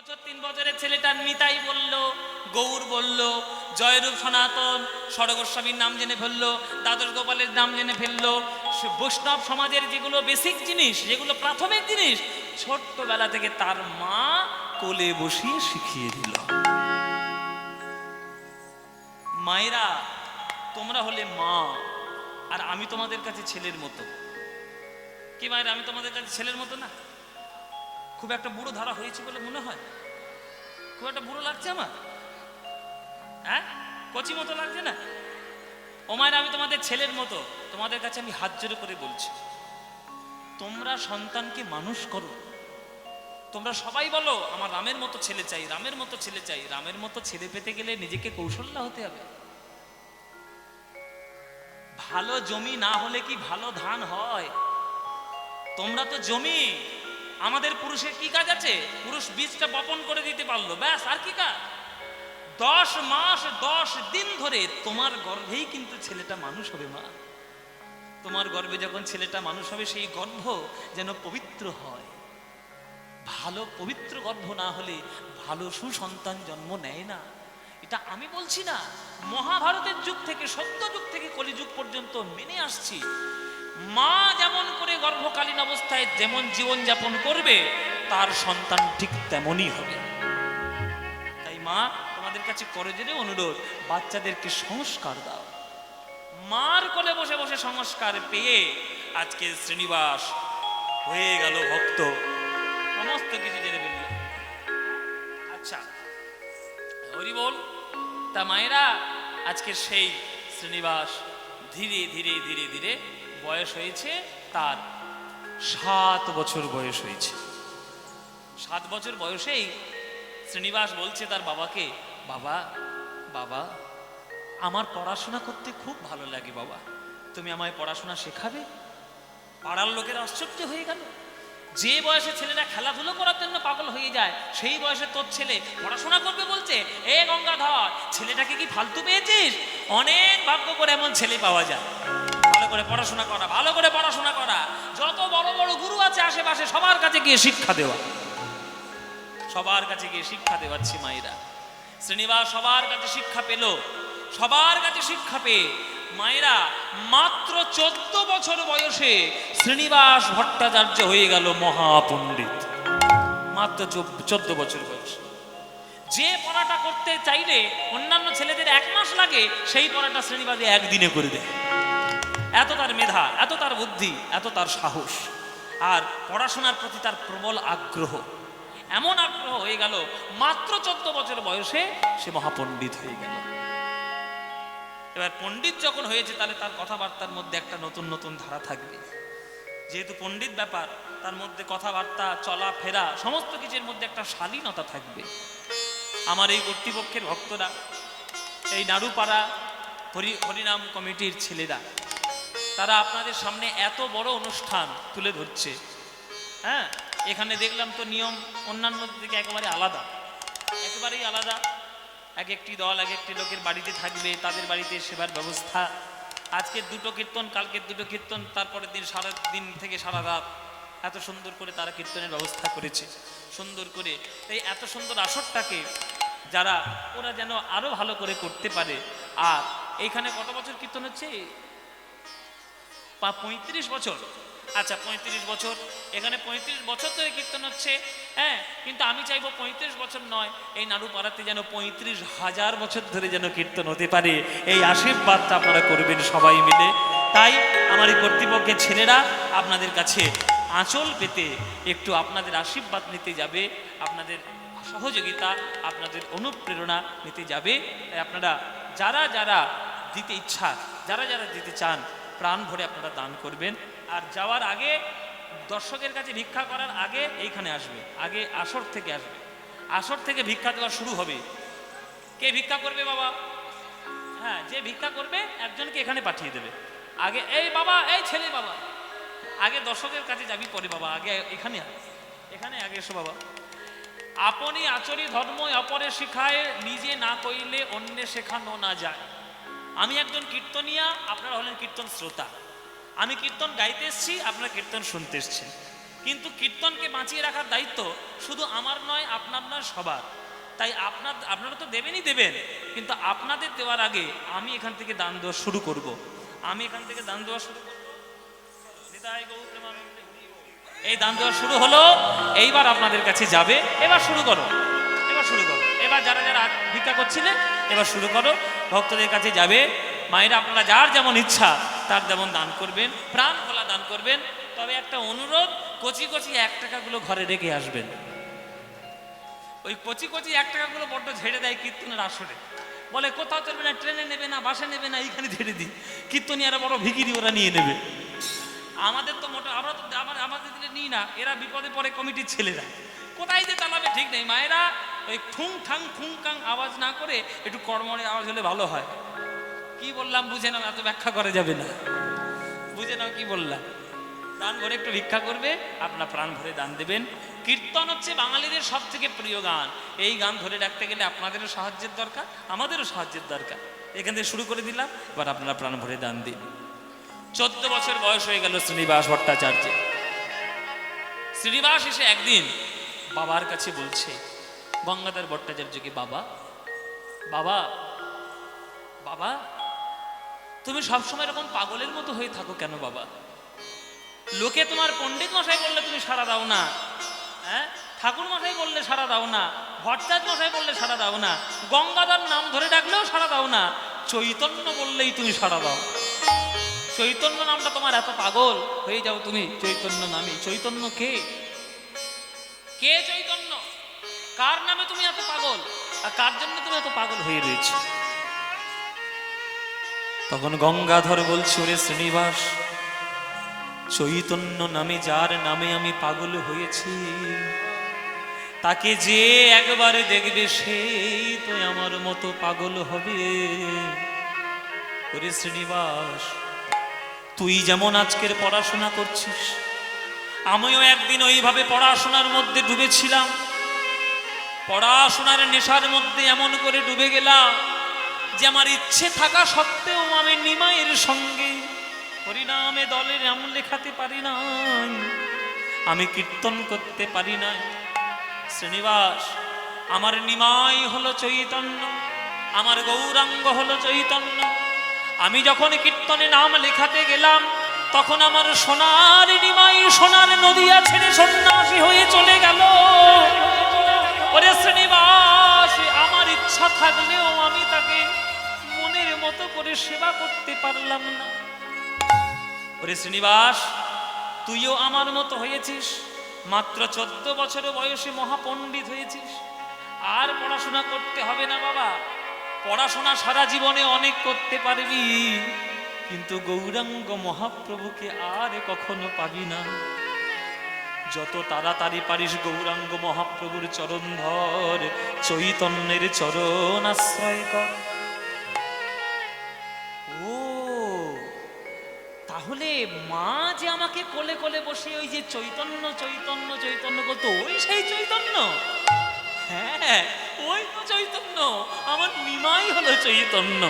বছর 3 বছরের ছেলেটা নিতাই বলল, গৌর বলল, জয়রূপ সনাতন ষড়গোস্বামীর নাম জেনে ফেললো, দ্বাদশ গোপালের নাম জেনে ফেললো। বৈষ্ণব সমাজের যেগুলো বেসিক জিনিস, যেগুলো প্রাথমিক জিনিস, ছোট্টবেলা থেকে তার মা কোলে বসিয়ে শিখিয়ে দিল। মায়েরা, তোমরা হলে মা, আর আমি তোমাদের কাছে ছেলের মতো। কি মায়েরা, আমি তোমাদের কাছে ছেলের মতো না? খুব একটা বুড়ো ধারা হয়েছে বলে মনে হয়? খুব একটা বুড়ো লাগছে আমার? হ্যাঁ, কচি মতো লাগছে না? ও মায়েরা, আমি তোমাদের ছেলের মতো। তোমাদের কাছে আমি হাত জোড়ে করে বলছি, তোমরা সন্তানকে মানুষ করো। তোমরা সবাই বলো আমার রামের মতো ছেলে চাই, রামের মতো ছেলে চাই। রামের মতো ছেলে পেতে গেলে নিজেকে কৌশল্যা হতে হবে। ভালো জমি না হলে কি ভালো ধান হয়? তোমরা তো জমি। আমাদের পুরুষের কি কাজ আছে? পুরুষ বীজটা বপন করে দিতে পারলো, ব্যাস, আর কি কাজ? 10 মাস 10 দিন ধরে তোমার গর্ভেই কিন্তু ছেলেটা মানুষ হবে। মা, তোমার গর্ভে যখন ছেলেটা মানুষ হবে, সেই গর্ভ যেন পবিত্র হয়। ভালো পবিত্র গর্ভ না হলে ভালো সুসন্তান জন্ম নেয় না। এটা আমি বলছি না, মহাভারতের যুগ থেকে, সত্য যুগ থেকে কলিযুগ পর্যন্ত মেনে আসছি। মা যেমন করে গর্ভকালীন অবস্থায় যেমন জীবন যাপন করবে, তার সন্তান ঠিক তেমনই হবে। তাই মা, তোমাদের কাছে করজোরে অনুরোধ, বাচ্চাদেরকে সংস্কার দাও। মার কোলে বসে বসে সংস্কার পেয়ে আজকে শ্রীনিবাস হয়ে গেল ভক্ত, সমস্ত কিছু জেনে ফেলল। আচ্ছা, হরি বল। তা মায়েরা, আজকে সেই শ্রীনিবাস ধীরে ধীরে ধীরে ধীরে বয়স হয়েছে, তার 7 বছর বয়স হয়েছে। 7 বছর বয়সেই শ্রীনিবাস বলছে তার বাবাকে, বাবা, বাবা, আমার পড়াশোনা করতে খুব ভালো লাগে বাবা, তুমি আমায় পড়াশোনা শেখাবে? পাড়ার লোকের আশ্চর্য হয়ে গেল। যে বয়সে ছেলেরা খেলাধুলো করার জন্য পাগল হয়ে যায়, সেই বয়সে তোর ছেলে পড়াশোনা করবে বলছে? এ গঙ্গাধর, ছেলেটাকে কি ফালতু পেয়েছিস? অনেক ভাগ্য করে এমন ছেলে পাওয়া যায়। ভালো করে পড়াশোনা করা, ভালো করে পড়াশোনা করা। যত বড় বড় গুরু আছে আশেপাশে, সবার কাছে গিয়ে শিক্ষা দেওয়া, সবার কাছে গিয়ে শিক্ষা দেওয়াচ্ছি মায়েরা। শ্রীনিবাস সবার কাছে শিক্ষা পেল। সবার কাছে শিক্ষা পেয়ে মায়েরা মাত্র 14 বছর বয়সে শ্রীনিবাস ভট্টাচার্য হয়ে গেল মহাপণ্ডিত। মাত্র 14 বছর বয়সে। যে পড়াটা করতে চাইলে অন্যান্য ছেলেদের 1 মাস লাগে, সেই পড়াটা শ্রীনিবাসে একদিনে করে দেয়। এত তার মেধা, এত তার বুদ্ধি, এত তার সাহস, আর পড়াশোনার প্রতি তার প্রবল আগ্রহ। এমন আগ্রহ হয়ে গেল, মাত্র 14 বছর বয়সে সে মহাপণ্ডিত হয়ে গেল। এবার পণ্ডিত যখন হয়েছে, তাহলে তার কথাবার্তার মধ্যে একটা নতুন নতুন ধারা থাকবে। যেহেতু পণ্ডিত ব্যাপার, তার মধ্যে কথাবার্তা, চলাফেরা, সমস্ত কিছুর মধ্যে একটা শালীনতা থাকবে। আমার এই কর্তৃপক্ষের ভক্তরা, এই নাড়ুপাড়া হরিনাম কমিটির ছেলেরা, তারা আপনাদের সামনে এত বড় অনুষ্ঠান তুলে ধরছে। হ্যাঁ, এখানে দেখলাম তো নিয়ম অন্যান্য থেকে একেবারে আলাদা, একেবারেই আলাদা। এক একটি দল এক একটি লোকের বাড়িতে থাকবে, তাদের বাড়িতে সেবার ব্যবস্থা। আজকের 2টো কীর্তন, কালকের 2টো কীর্তন, তারপরের দিন সারা দিন থেকে সারা রাত এত সুন্দর করে তারা কীর্তনের ব্যবস্থা করেছে, সুন্দর করে। তাই এত সুন্দর আসরটাকে যারা, ওরা যেন আরো ভালো করে করতে পারে। আর এইখানে কত বছর কীর্তন হচ্ছে? 35 বছর। আচ্ছা, 35 বছর, এখানে 35 বছর ধরে কীর্তন হচ্ছে। হ্যাঁ, কিন্তু আমি চাইবো 35 বছর নয়, এই নাড়ুপাড়াতে যেন 35,000 বছর ধরে যেন কীর্তন হতে পারে। এই আশীর্বাদটা আপনারা করবেন সবাই মিলে। তাই আমার এই কর্তৃপক্ষের ছেলেরা আপনাদের কাছে আঁচল পেতে একটু আপনাদের আশীর্বাদ নিতে যাবে, আপনাদের সহযোগিতা, আপনাদের অনুপ্রেরণা নিতে যাবে। তাই আপনারা যারা যারা দিতে ইচ্ছা, যারা যারা দিতে চান, প্রাণ ভরে আপনারা দান করবেন। আর যাওয়ার আগে, দর্শকের কাছে ভিক্ষা করার আগে এইখানে আসবে, আগে আসর থেকে আসবে। আসর থেকে ভিক্ষা দেওয়া শুরু হবে। কে ভিক্ষা করবে বাবা? হ্যাঁ, যে ভিক্ষা করবে একজনকে এখানে পাঠিয়ে দেবে। আগে এই বাবা, এই ছেলে বাবা, আগে দর্শকের কাছে যাবি, পরে বাবা আগে এখানে এখানে আগে এসো বাবা। আপনি আচরি ধর্ম অপরে শিখায়, নিজে না কইলে অন্যে শেখানো না যায়। আমি একজন কীর্তনিয়া, আপনারা হলেন কীর্তন শ্রোতা। আমি কীর্তন গাইতে এসছি, আপনারা কীর্তন শুনতে এসছেন। কিন্তু কীর্তনকে বাঁচিয়ে রাখার দায়িত্ব শুধু আমার নয়, আপনার নয়, সবার। তাই আপনারা তো দেবেনই দেবেন, কিন্তু আপনাদের দেওয়ার আগে আমি এখান থেকে দান দেওয়া শুরু করব। এই দান দেওয়া শুরু হলো, এইবার আপনাদের কাছে যাবে। এবার শুরু করো। এবার যারা যারা ভিক্ষা করছিলেন এবার শুরু করো, ভক্তদের কাছে যাবে। মায়েরা আপনারা যার যেমন ইচ্ছা তার যেমন দান করবেন, প্রাণ খোলা দান করবেন। তবে একটা অনুরোধ, কচি কচি 1 টাকাগুলো ঘরে রেখে আসবেন। ওই কচি কচি 1 টাকাগুলো বড্ড ঝেড়ে দেয় কীর্তনের আসরে। বলে কোথাও চলবে না, ট্রেনে নেবে না, বাসে নেবে না, এইখানে ঝেড়ে দিই। কীর্তনিয়ারা বড় ভিখিরি, ওরা নিয়ে নেবে। আমাদের তো মোটা, আমরা তো আমাদের দিলে নিই না। এরা বিপদে পড়ে কমিটির ছেলেরা, কোথায় যে চালাবে ঠিক নেই। মায়েরা ওই ঠুং ঠাং ঠুং কাং আওয়াজ না করে একটু কর্মরে আওয়াজ হলে ভালো হয়। কি বললাম বুঝে নাও, এত ব্যাখ্যা করা যাবে না, বুঝে নাও কি বললাম। দান ভরে একটু ভিক্ষা করবে, আপনার প্রাণ ভরে দান দেবেন। কীর্তন হচ্ছে বাঙালিদের সব থেকে প্রিয় গান। এই গান ধরে রাখতে গেলে আপনাদেরও সাহায্যের দরকার, আমাদেরও সাহায্যের দরকার। এখান থেকে শুরু করে দিলাম, এবার আপনারা প্রাণ ভরে দান দিন। 14 বছর বয়স হয়ে গেল শ্রীনিবাস ভট্টাচার্যের। শ্রীনিবাস এসে একদিন বাবার কাছে বলছে গঙ্গাধর ভট্টাচার্যকে, বাবা বাবা বাবা, তুমি সবসময় এরকম পাগলের মতো হয়ে থাকো কেন বাবা? লোকে তোমার পণ্ডিত মশাই বললে তুমি সাড়া দাও না, হ্যাঁ, ঠাকুর মশাই বললে সাড়া দাও না, ভট্টাচার্য মশাই বললে সাড়া দাও না, গঙ্গাধর নাম ধরে ডাকলেও সাড়া দাও না, চৈতন্য বললেই তুমি সাড়া দাও। চৈতন্য নামটা তোমার এত পাগল হয়ে যাও তুমি চৈতন্য নামে। চৈতন্য কে? কে চৈতন্য? কার নামে তুমি এত পাগল, আর কার জন্য তুমি এত পাগল হয়ে রয়েছ? তখন গঙ্গাধর বলছে, ওরে শ্রীনিবাস, চৈতন্য নামে যার নামে আমি পাগল হয়েছি, তাকে যে একবারে দেখবে সেই তো আমার মতো পাগল হবে। ওরে শ্রীনিবাস, তুই যেমন আজকের পড়াশোনা করছিস, আমিও একদিন ওইভাবে পড়াশোনার মধ্যে ডুবেছিলাম। পড়াশোনার নেশার মধ্যে এমন করে ডুবে গেলাম যে আমার ইচ্ছে থাকা সত্ত্বেও আমি নিমাইয়ের সঙ্গে হরিনামে দলের নাম লেখাতে পারি নাই, আমি কীর্তন করতে পারি নাই। শ্রীনিবাস, আমার নিমাই হলো চৈতন্য, আমার গৌরাঙ্গ হলো চৈতন্য। আমি যখন কীর্তনে নাম লেখাতে গেলাম তখন আমার সোনার নিমাই সোনার নদিয়া ছেড়ে সন্ন্যাসী হয়ে চলে গেল। ওরে শ্রীনিবাস, আমার ইচ্ছা থাকলেও আমি তাকে মনের মতো করে সেবা করতে পারলাম না। ওরে শ্রীনিবাস, তুইও আমার মতো হয়েছিস, মাত্র 14 বছর বয়সে মহাপণ্ডিত হয়েছিস। আর পড়াশোনা করতে হবে না বাবা, পড়াশোনা সারা জীবনে অনেক করতে পারবি, কিন্তু গৌরাঙ্গ মহাপ্রভুকে আর কখনো পাবি না। যত তাড়াতাড়ি পারিস গৌরাঙ্গ মহাপ্রভুর চরণ ধর, চৈতন্যের চরণ আশ্রয় কর। ও, তাহলে মা যে আমাকে কোলে কোলে বসে ওই যে চৈতন্য চৈতন্য চৈতন্য করতো, ওই সেই চৈতন্য? হ্যাঁ, ওই তো চৈতন্য। আমার নিমাই হলো চৈতন্য,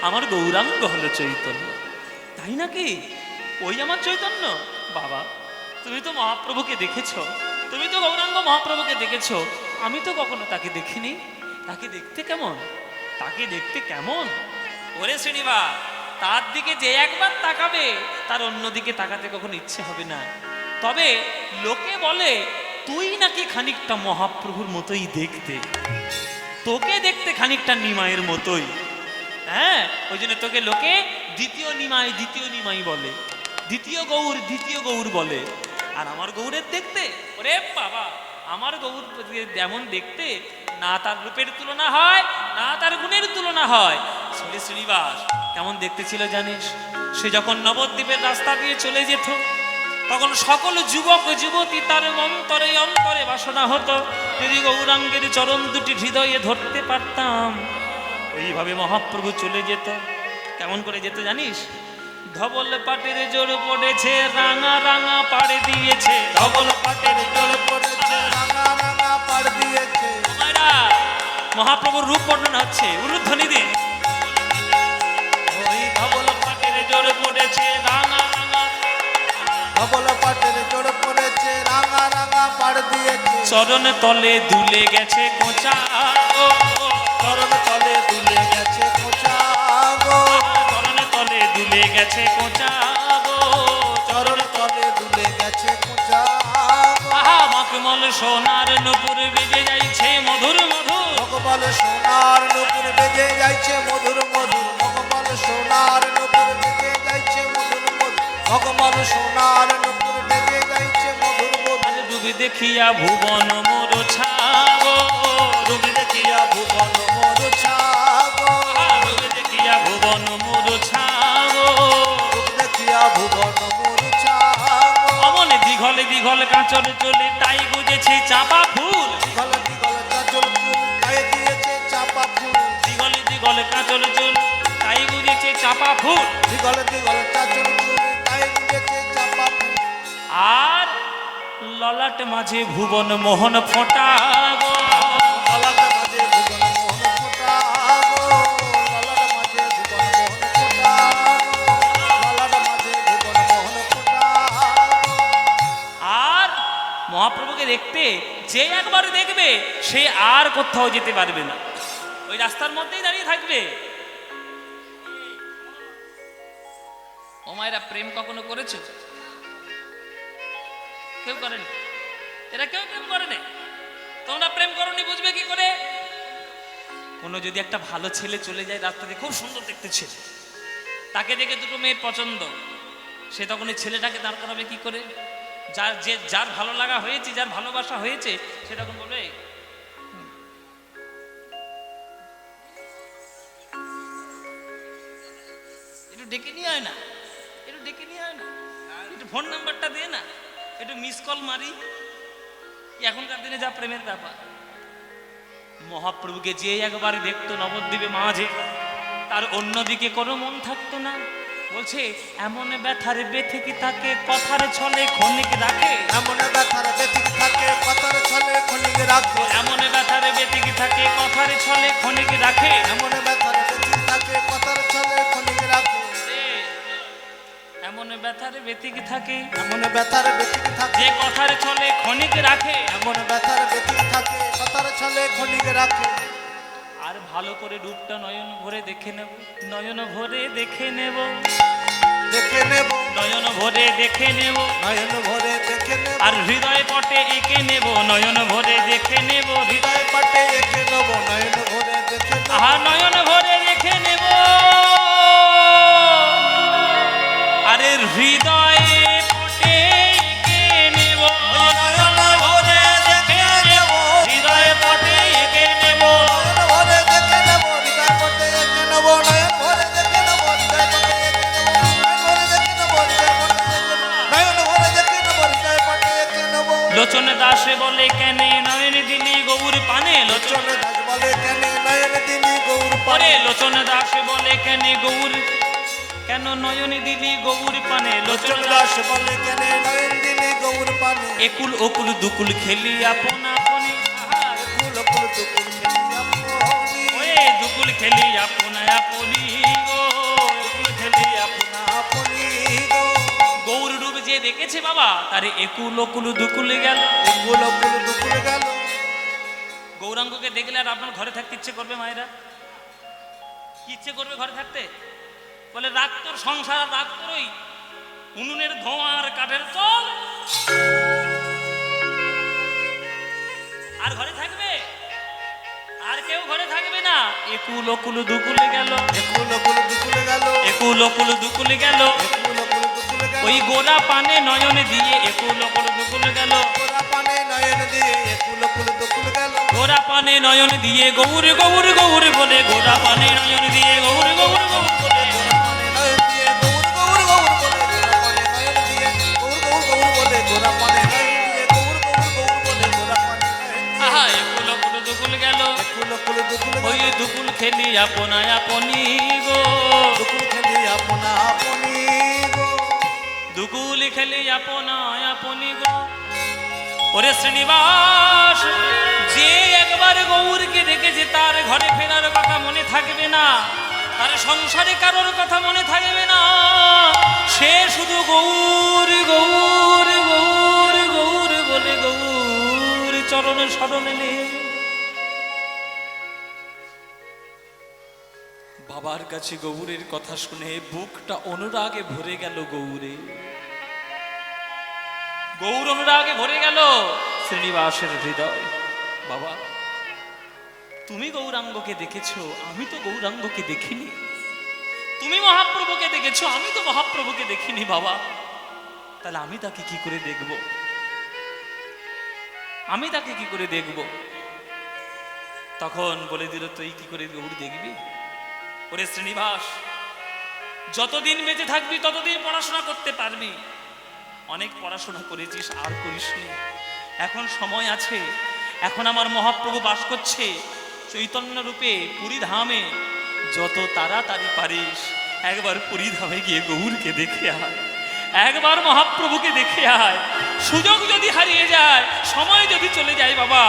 আমার গৌরাঙ্গ হলো চৈতন্য। তাই নাকি? ওই আমার চৈতন্য? বাবা, তুমি তো মহাপ্রভুকে দেখেছো, তুমি তো গৌরাঙ্গ মহাপ্রভুকে দেখেছো, আমি তো কখনো তাকে দেখিনি। তাকে দেখতে কেমন? তাকে দেখতে কেমন? ওরে শ্রীনিবাস, তার দিকে যে একবার তাকাবে তার অন্যদিকে তাকাতে কখনো ইচ্ছে হবে না। তবে লোকে বলে তুই নাকি খানিকটা মহাপ্রভুর মতোই দেখতে, তোকে দেখতে খানিকটা নিমাইয়ের মতোই। হ্যাঁ, ওই জন্য তোকে লোকে দ্বিতীয় নিমাই বলে, দ্বিতীয় গৌর বলে। আর আমার গৌরের দেখতে, ওরে বাবা, আমার গৌর যেমন দেখতে, না তার রূপের তুলনা হয়, না তার গুণের তুলনা হয়। শ্রীনিবাস কেমন দেখতে ছিল জানিস? সে যখন নবদ্বীপের রাস্তা দিয়ে চলে যেত তখন সকল যুবক যুবতী তার অন্তরে অন্তরে বাসনা হতো, যদি গৌরাঙ্গের চরণ দুটি হৃদয়ে ধরতে পারতাম। ওইভাবে মহাপ্রভু চলে যেত। কেমন করে যেত জানিস? ধবল পাটের জোর পড়েছে, রাঙা রাঙা পাড়ে দিয়েছে, ধবল পাটের জোর পড়েছে, রাঙা রাঙা পাড় দিয়েছে। মহাপ্রভুর রূপ বর্ণনা হচ্ছে, উলুধ্বনি দিন। ওই ধবল পাটের জোর পড়েছে, রাঙা রাঙা, ধবল পাটের জোর পড়েছে, দিয়েছে, রাঙা রাঙা পাড় দিয়েছে, চরণ তলে দুলে গেছে কোঁচা গো, চরণ তলে দুলে গেছে কোঁচা গো, চরণ তলে দুলে গেছে কোঁচা গো, চরণ তলে দুলে গেছে কোঁচা গো। আহা মখমল সোনার নুপুর বেজে যাইছে মধুর মধুর, ভগবান সোনার নুপুর বেজে যাইছে মধুর মধুর, ভগবান সোনার নুপুর বেজে যাইছে মধুর মধুর, ভগবান সোনার নুপুর বেজে যাইছে মধুর মধুর। আর ডুবি দেখিয়া ভুবন মোর ছাগো, রূপে দেখিয়া ভুবন মোর ছাগো, ডুবি দেখিয়া ভুবন মোর ছাগো, রূপ দেখিয়া ভুবন মোর ছাগো। অমন দিঘলে দিঘল কাঁচর চলে তাই গুজেছে চাপা ফুল, দিগল দিগল চাচল ফুল গায়ে দিয়েছে চাপা ফুল, দিঘলে দিঘল কাঁচর চুল তাই গুজেছে চাপা ফুল, দিগল দিগল চাচল ফুল গায়ে দিয়েছে চাপা ফুল। আর ললাট মাঝে ভুবন মোহন ফোঁটা গো, ললাট মাঝে ভুবন মোহন ফোঁটা গো, ললাট মাঝে ভুবন মোহন ফোঁটা গো, ললাট মাঝে ভুবন মোহন ফোঁটা গো। আর মহাপ্রভুকে দেখতে যে একবার দেখবে সে আর কোথাও যেতে পারবে না, ওই রাস্তার মধ্যেই দাঁড়িয়ে থাকবে। ও মায়েরা, প্রেম কখনো করেছো? কেউ করেনি, এরা কেউ প্রেম করেনি। তোমরা প্রেম করনি বুঝবে কি করে? কোনো যদি একটা ভালো ছেলে চলে যায় রাস্তাতে, খুব সুন্দর দেখতে ছেলে, তাকে দেখে দুটো মেয়ের পছন্দ, সে তখন এই ছেলেটাকে দাঁড় করাবে কি করে? যার ভালো লাগা হয়েছে, যার ভালোবাসা হয়েছে, সে তখন বলবে একটু ডেকে নিয়ে হয় না, একটু ডেকে নিয়ে হয় না, একটু ফোন নাম্বারটা দে না, একটু মিস কল মারি। এখনকার দিনে যা প্রেমের ব্যাপার। মহাপ্রভুকে যে একবার দেখতো নবদ্বীপে মাঝে, তার অন্যদিকে কোনো মন থাকতো না। বলছে এমন ব্যথার বেথে কি তাকে কথার ছলে ক্ষণিক রাখে, এমন ব্যথার ব্যতিক থাকে কথার ছলে ক্ষণিক রাখে, এমন ব্যথার বেথে কি থাকে কথার ছলে ক্ষণিক রাখে, এমন ব্যথার ব্যতিক থাকে কথার ছলে ক্ষণিক রাখে, এমন ব্যথার বেথে কি থাকে এমন ব্যথার ব্যতিক থাকে, যে কথার ছলে ক্ষণিক রাখে। এমন ব্যথার ব্যতিক থাকে কথার ছলে ক্ষণিক রাখে। আর ভালো করে রূপটা নয়ন ভরে দেখে নেব, নয়ন ভরে দেখে নেব, দেখে নেব, নয়ন ভরে দেখে নেব, নয়ন ভরে দেখে নেব, আর হৃদয় পটে এঁকে নেব, নয়ন ভরে দেখে নেব, হৃদয় পাটে এঁকে নেব, নয়ন ভরে দেখে নেব, আহা নয়ন ভরে দেখে নেব, আরে হৃদয়ে পটে এঁকে নেব, নয়ন ভরে দেখে নেব, হৃদয়ে পটে এঁকে নেব, নয়ন ভরে দেখে নেব, হৃদয় পাটে এঁকে নেব, নয়ন ভরে দেখে নেব, হৃদয় পাটে এঁকে নেব, নয়ন ভরে দেখে নেব, হৃদয় পাটে এঁকে নেব, নয়ন ভরে দেখে নেব, হৃদয় পাটে এঁকে নেব। লোচন দাসে বলে কেনে নয়ন দিলি গৌর পানে, লোচন লোচন দাস বলে কেন নয়ন দিলি গৌর পরে পানে, লোচন দাসে বলে কেনে গৌর, কেন নয়ন দিলি গৌর পানে, লোচন লোচন দাস বলে কেন নয়ন দিলি গৌর পানে, একুল ওকুল দুকুল খেলি আপন আপনে, ফুল ফুল দুকুল খেলি আপনি, ওয়ে দুকুল খেলি আপন আপনি গো, দুকুল খেলি আপনা আপনি গো, গৌর রূপ যে দেখেছে বাবা, তারে একুল ওকুল দুকুল গেল। ফুল ফুল দুকুল গেল। গৌরাঙ্গকে দেখলে আর আপনার ঘরে থাকতে ইচ্ছে করবে মায়েরা? কি ইচ্ছে করবে ঘরে থাকতে? বলে রাগ তোর সংসার, রাগ তোর ওই উনুনের ধোঁয়া আর কাঠের চল, আর ঘরে থাকবে? আর কেউ ঘরে থাকবে না। একুল ওকুল দুকুল গেল, ফুল ফুল দুকুল গেল, একুল ওকুল দুকুল গেল, ফুল ফুল দুকুল গেল, ওই গোরা পানে নয়ন দিয়ে একুল ওকুল দুকুল গেল, গোরা পানে নয়ন দিয়ে ফুল ফুল দুকুল গেল, গোরা পানে নয়ন দিয়ে গৌর গৌর গৌর বলে, গোরা পানে নয়ন দিয়ে গৌর গৌর গৌর বলে, গোরা পানে নয়ন দিয়ে গৌর গৌর গৌর বলে, গোরা পানে নয়ন দিয়ে গৌর গৌর গৌর বলে, গোরা পানে নয়ন দিয়ে গৌর গৌর গৌর বলে, গোরা পানে নয়ন দিয়ে আহা একুল ওকুল দুকুল গেল, ফুল ফুল দুকুল গেল, ওই দুকুল খেলি আপনা আপনি গো, দুকুল খেলি আপনা আপনি গো, দুকুল খেলি আপনা আপনি গো। ওরে শ্রীনিবাস, যে একবার গৌরকে দেখেছে তার ঘরে ফেরার কথা মনে থাকবে না, তার সংসারে কারোর কথা মনে থাকবে না, সে শুধু গৌর গৌর গৌর গৌর চরণে শরণে নে। বাবার কাছে গৌরের কথা শুনে বুকটা অনুরাগে ভরে গেল গৌরে, গৌর অনুরাগে ভরে গেল শ্রীনিবাসের হৃদয়। বাবা, তুমি গৌরাঙ্গকে দেখেছো, আমি তো গৌরাঙ্গকে দেখিনি। তুমি মহাপ্রভুকে দেখেছো, আমি তো মহাপ্রভুকে দেখিনি। বাবা, তাহলে আমি তাকে কি করে দেখব? আমি তাকে কি করে দেখব? তখন বলে দিল, তুই কি করে গৌর দেখবি? ওরে শ্রীনিবাস, যতদিন বেঁচে থাকবি ততদিন পড়াশোনা করতে পারবি। অনেক পড়াশোনা করেছিস, আর করিসনি। এখন সময় আছে, এখন আমার মহাপ্রভু বাস করছে চৈতন্য রূপে পুরী ধামে। যত তাড়াতাড়ি পারিস একবার পুরী ধামে গিয়ে গৌরকে দেখে আয়, একবার মহাপ্রভুকে দেখে আয়। সুযোগ যদি হারিয়ে যায়, সময় যদি চলে যায় বাবা,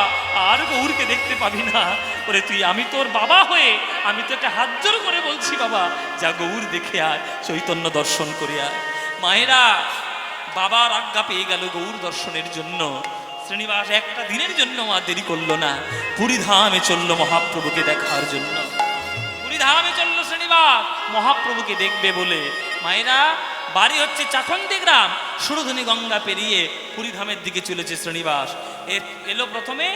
আর গৌরকে দেখতে পাবি না। ওরে তুই, আমি তোর বাবা হয়ে আমি তোকে হাত জোর করে বলছি বাবা, যা গৌর দেখে আয়, চৈতন্য দর্শন করে আয়। মায়েরা, বাবার আজ্ঞা পেয়ে গেল গৌর দর্শনের জন্য। শ্রীনিবাস একটা দিনের জন্য আর দেরি করলো না, পুরী ধামে চললো মহাপ্রভুকে দেখার জন্য। পুরী ধামে চললো শ্রীনিবাস মহাপ্রভুকে দেখবে বলে। মায়েরা, বাড়ি হচ্ছে চাখন্দি গ্রাম, সুরধনী গঙ্গা পেরিয়ে পুরী ধামের দিকে চলেছে শ্রীনিবাস। এলো প্রথমে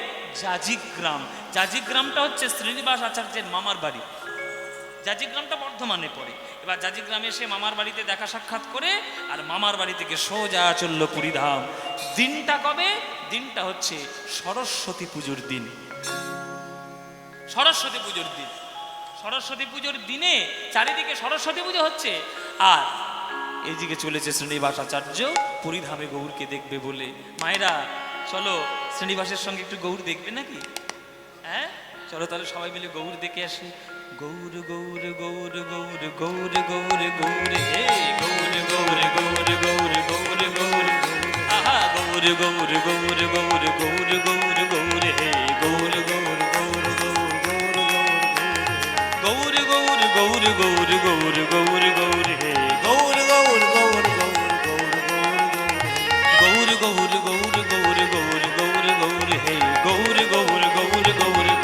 জাজিক গ্রাম। জাজিক গ্রামটা হচ্ছে শ্রীনিবাস আচার্যের মামার বাড়ি। জাজিক গ্রামটা বর্ধমানে পড়ে। এবার জাজিক গ্রামে এসে মামার বাড়িতে দেখা সাক্ষাৎ করে আর মামার বাড়ি থেকে সোজা চললো পুরী ধাম। দিনটা কবে? দিনটা হচ্ছে সরস্বতী পুজোর দিন। সরস্বতী পুজোর দিন, সরস্বতী পুজোর দিনে চারিদিকে সরস্বতী পুজো হচ্ছে, আর এইদিকে চলেছে শ্রীনিবাস আচার্য পুরী ধামে গৌরকে দেখবে বলে। মায়েরা, চলো শ্রীনিবাসের সঙ্গে একটু গৌর দেখবে নাকি? হ্যাঁ, চলো তাহলে সবাই মিলে গৌর দেখে আসি। গৌর গৌর গৌর গৌর গৌর গৌর গৌর হে গৌর গৌর গৌর গৌর গৌর গৌর আহা গৌর গৌর গৌর গৌর গৌর গৌর গৌর হে গৌর গৌর গৌর গৌর গৌর গৌর গৌর গৌর গৌর গৌর গৌর হে গৌর গৌর গৌর গৌর গৌর গৌর গৌর গৌর গৌর গৌর গৌর গৌর হে গৌর গৌর গৌর গৌর গৌর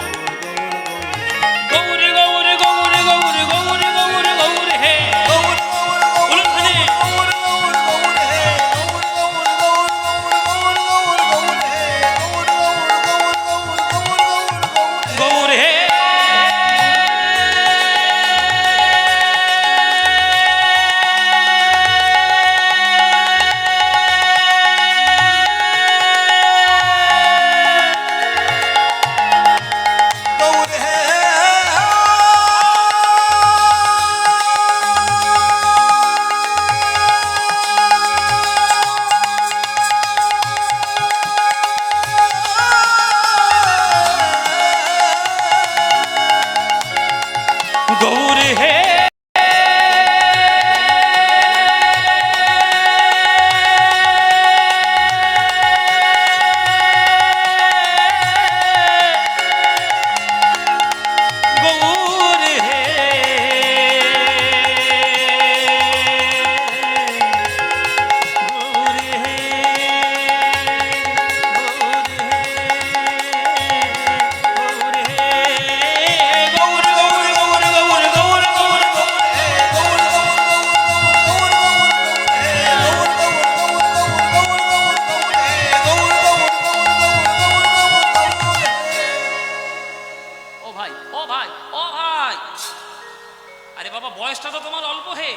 বয়সটা তো তোমার অল্প হে,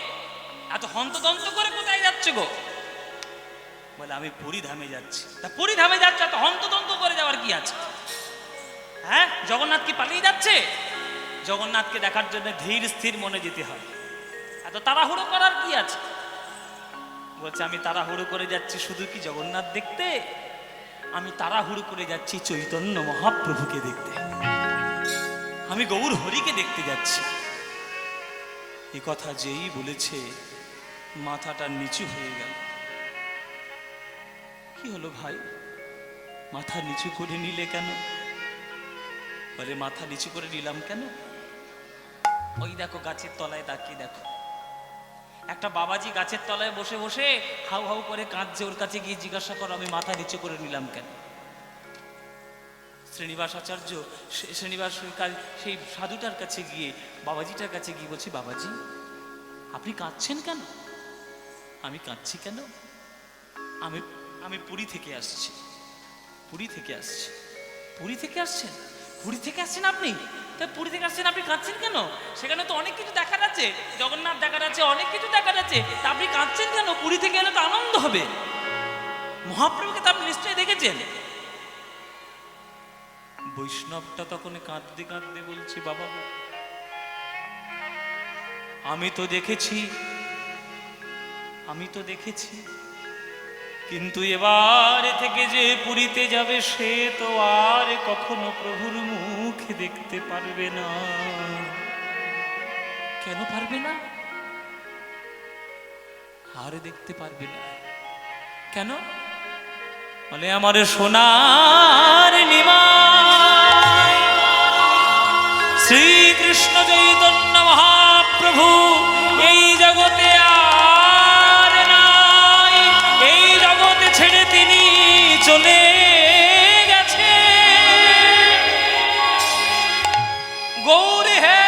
এত হন্তদন্ত করে কোথায় যাচ্ছ গো? বলে আমি পুরী ধামে যাচ্ছি। তা পুরী ধামে যাচ্ছে, এত হন্তদন্ত করে যাওয়ার কি আছে? হ্যাঁ, জগন্নাথ কি পালিয়ে যাচ্ছে? জগন্নাথকে দেখার জন্য ধীর স্থির মনে যেতে হয়, এত তাড়াহুড়ো করার কি আছে? বলছে আমি তাড়াহুড়ো করে যাচ্ছি শুধু কি জগন্নাথ দেখতে, আমি তাড়াহুড়ো করে যাচ্ছি চৈতন্য মহাপ্রভুকে দেখতে, আমি গৌর হরিকে দেখতে যাচ্ছি। এই কথা যেই বলেছে মাথাটা নিচু হয়ে গেল। কি হলো ভাই, মাথা নিচু করে নিলে কেন? বলে মাথা নিচু করে নিলাম কেন? ওই দেখো গাছের তলায় তাকিয়ে দেখো, একটা বাবাজি গাছের তলায় বসে বসে হাউ হাউ করে কাঁদছে। ওর কাছে গিয়ে জিজ্ঞাসা করো আমি মাথা নিচু করে নিলাম কেন? শ্রীনিবাস আচার্য শ্রীনিবাস সেই সাধুটার কাছে গিয়ে বাবাজিটার কাছে গিয়ে বলছি, বাবাজি আপনি কাঁদছেন কেন? আমি কাঁদছি কেন? আমি আমি পুরী থেকে আসছি। পুরী থেকে আসছি। পুরী থেকে আসছেন? পুরী থেকে আসছেন আপনি? তা পুরী থেকে আসছেন, আপনি কাঁদছেন কেন? সেখানে তো অনেক কিছু দেখার আছে, জগন্নাথ দেখার আছে, অনেক কিছু দেখার আছে, তা আপনি কাঁদছেন কেন? পুরী থেকে এলে তো আনন্দ হবে, মহাপ্রভুকে তো আপনি নিশ্চয়ই দেখেছেন। বৈষ্ণবটা তখন কাঁদতে কাঁদতে বলছে, বাবা আমি তো দেখেছি, আমি তো দেখেছি, কিন্তু এবার থেকে যে পুরীতে যাবে সে তো আর কখনো প্রভুর মুখ দেখতে পারবে না। কেন পারবে না? আর দেখতে পারবে না কেন? বলে আমার সোনার নিমাই শ্রীকৃষ্ণ চৈতন্য মহাপ্রভু এই জগতে আর নাই, এই জগতে ছেড়ে তিনি চলে গেছে। গৌরী হে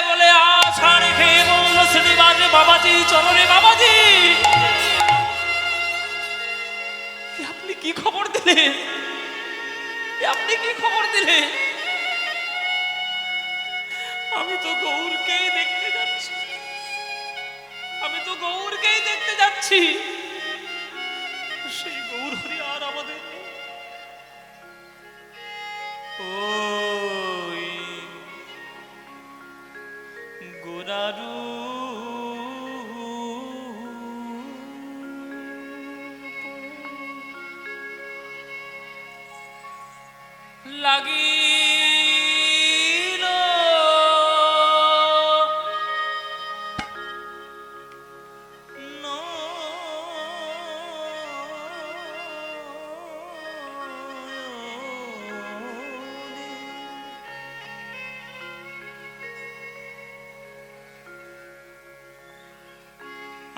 বলে আষাঢ় খেয়ে বলল শ্রীনিবাস, বাবাজি চলো রে বাবাজি। আপনি কি খবর দিলেন? আপনি কি খবর দিলেন? আমি তো গৌরকেই দেখতে যাচ্ছি, আমি তো গৌরকেই দেখতে যাচ্ছি। সেই গৌর হরি আর আমাদের নেই। ওই গোরারু লাগিল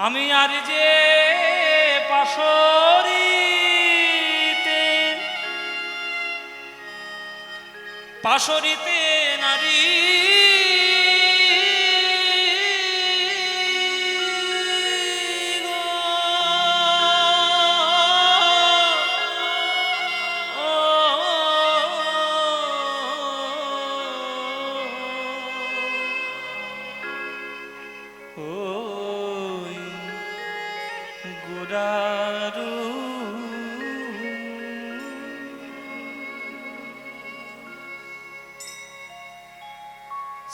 আমি আর যে পাশরিতে নারী গোরারু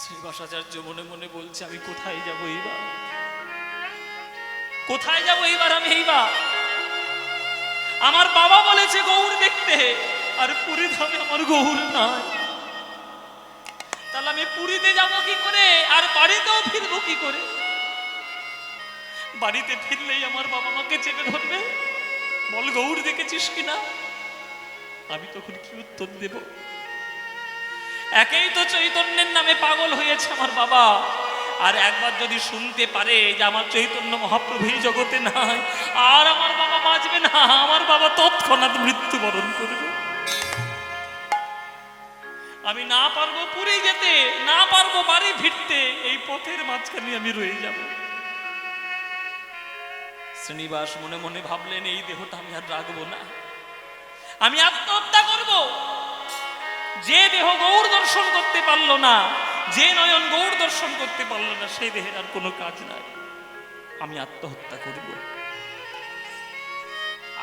শ্রীনিবাসাচার্য মনে মনে বলছে, আমি কোথায় যাব এইবার? কোথায় যাব এইবার? আমি এইবার আমার বাবা বলেছে গৌর দেখতে, আর পুরী ধামে আমার গৌর নাই। তাহলে আমি পুরীতে যাব কি করে, আর বাড়িতেও ফিরবো কি করে? বাড়িতে ফিরলেই আমার বাবা মাকে চেপে ধরবে, বল গৌর দেখেছিস কিনা? আমি তখন কি উত্তর দেব? একেই তো চৈতন্যের নামে পাগল হয়েছে আমার বাবা, আর একবার যদি শুনতে পারে যে আমার চৈতন্য মহাপ্রভু এই জগতে নাই, আর আমার বাবা বাঁচবে না, আমার বাবা তৎক্ষণাৎ মৃত্যুবরণ করবে। আমি না পারবো পুরী যেতে, না পারবো বাড়ি ফিরতে, এই পথের মাঝখানে আমি রয়ে যাব। শ্রীনিবাস মনে মনে ভাবলেন, এই দেহটা আমি আর রাখবো না, আমি আত্মহত্যা করব। যে দেহ গৌর দর্শন করতে পারলো না, যে নয়ন গৌর দর্শন করতে পারলো না, সেই দেহের আর কোনো কাজ নাই। আমি আত্মহত্যা করব।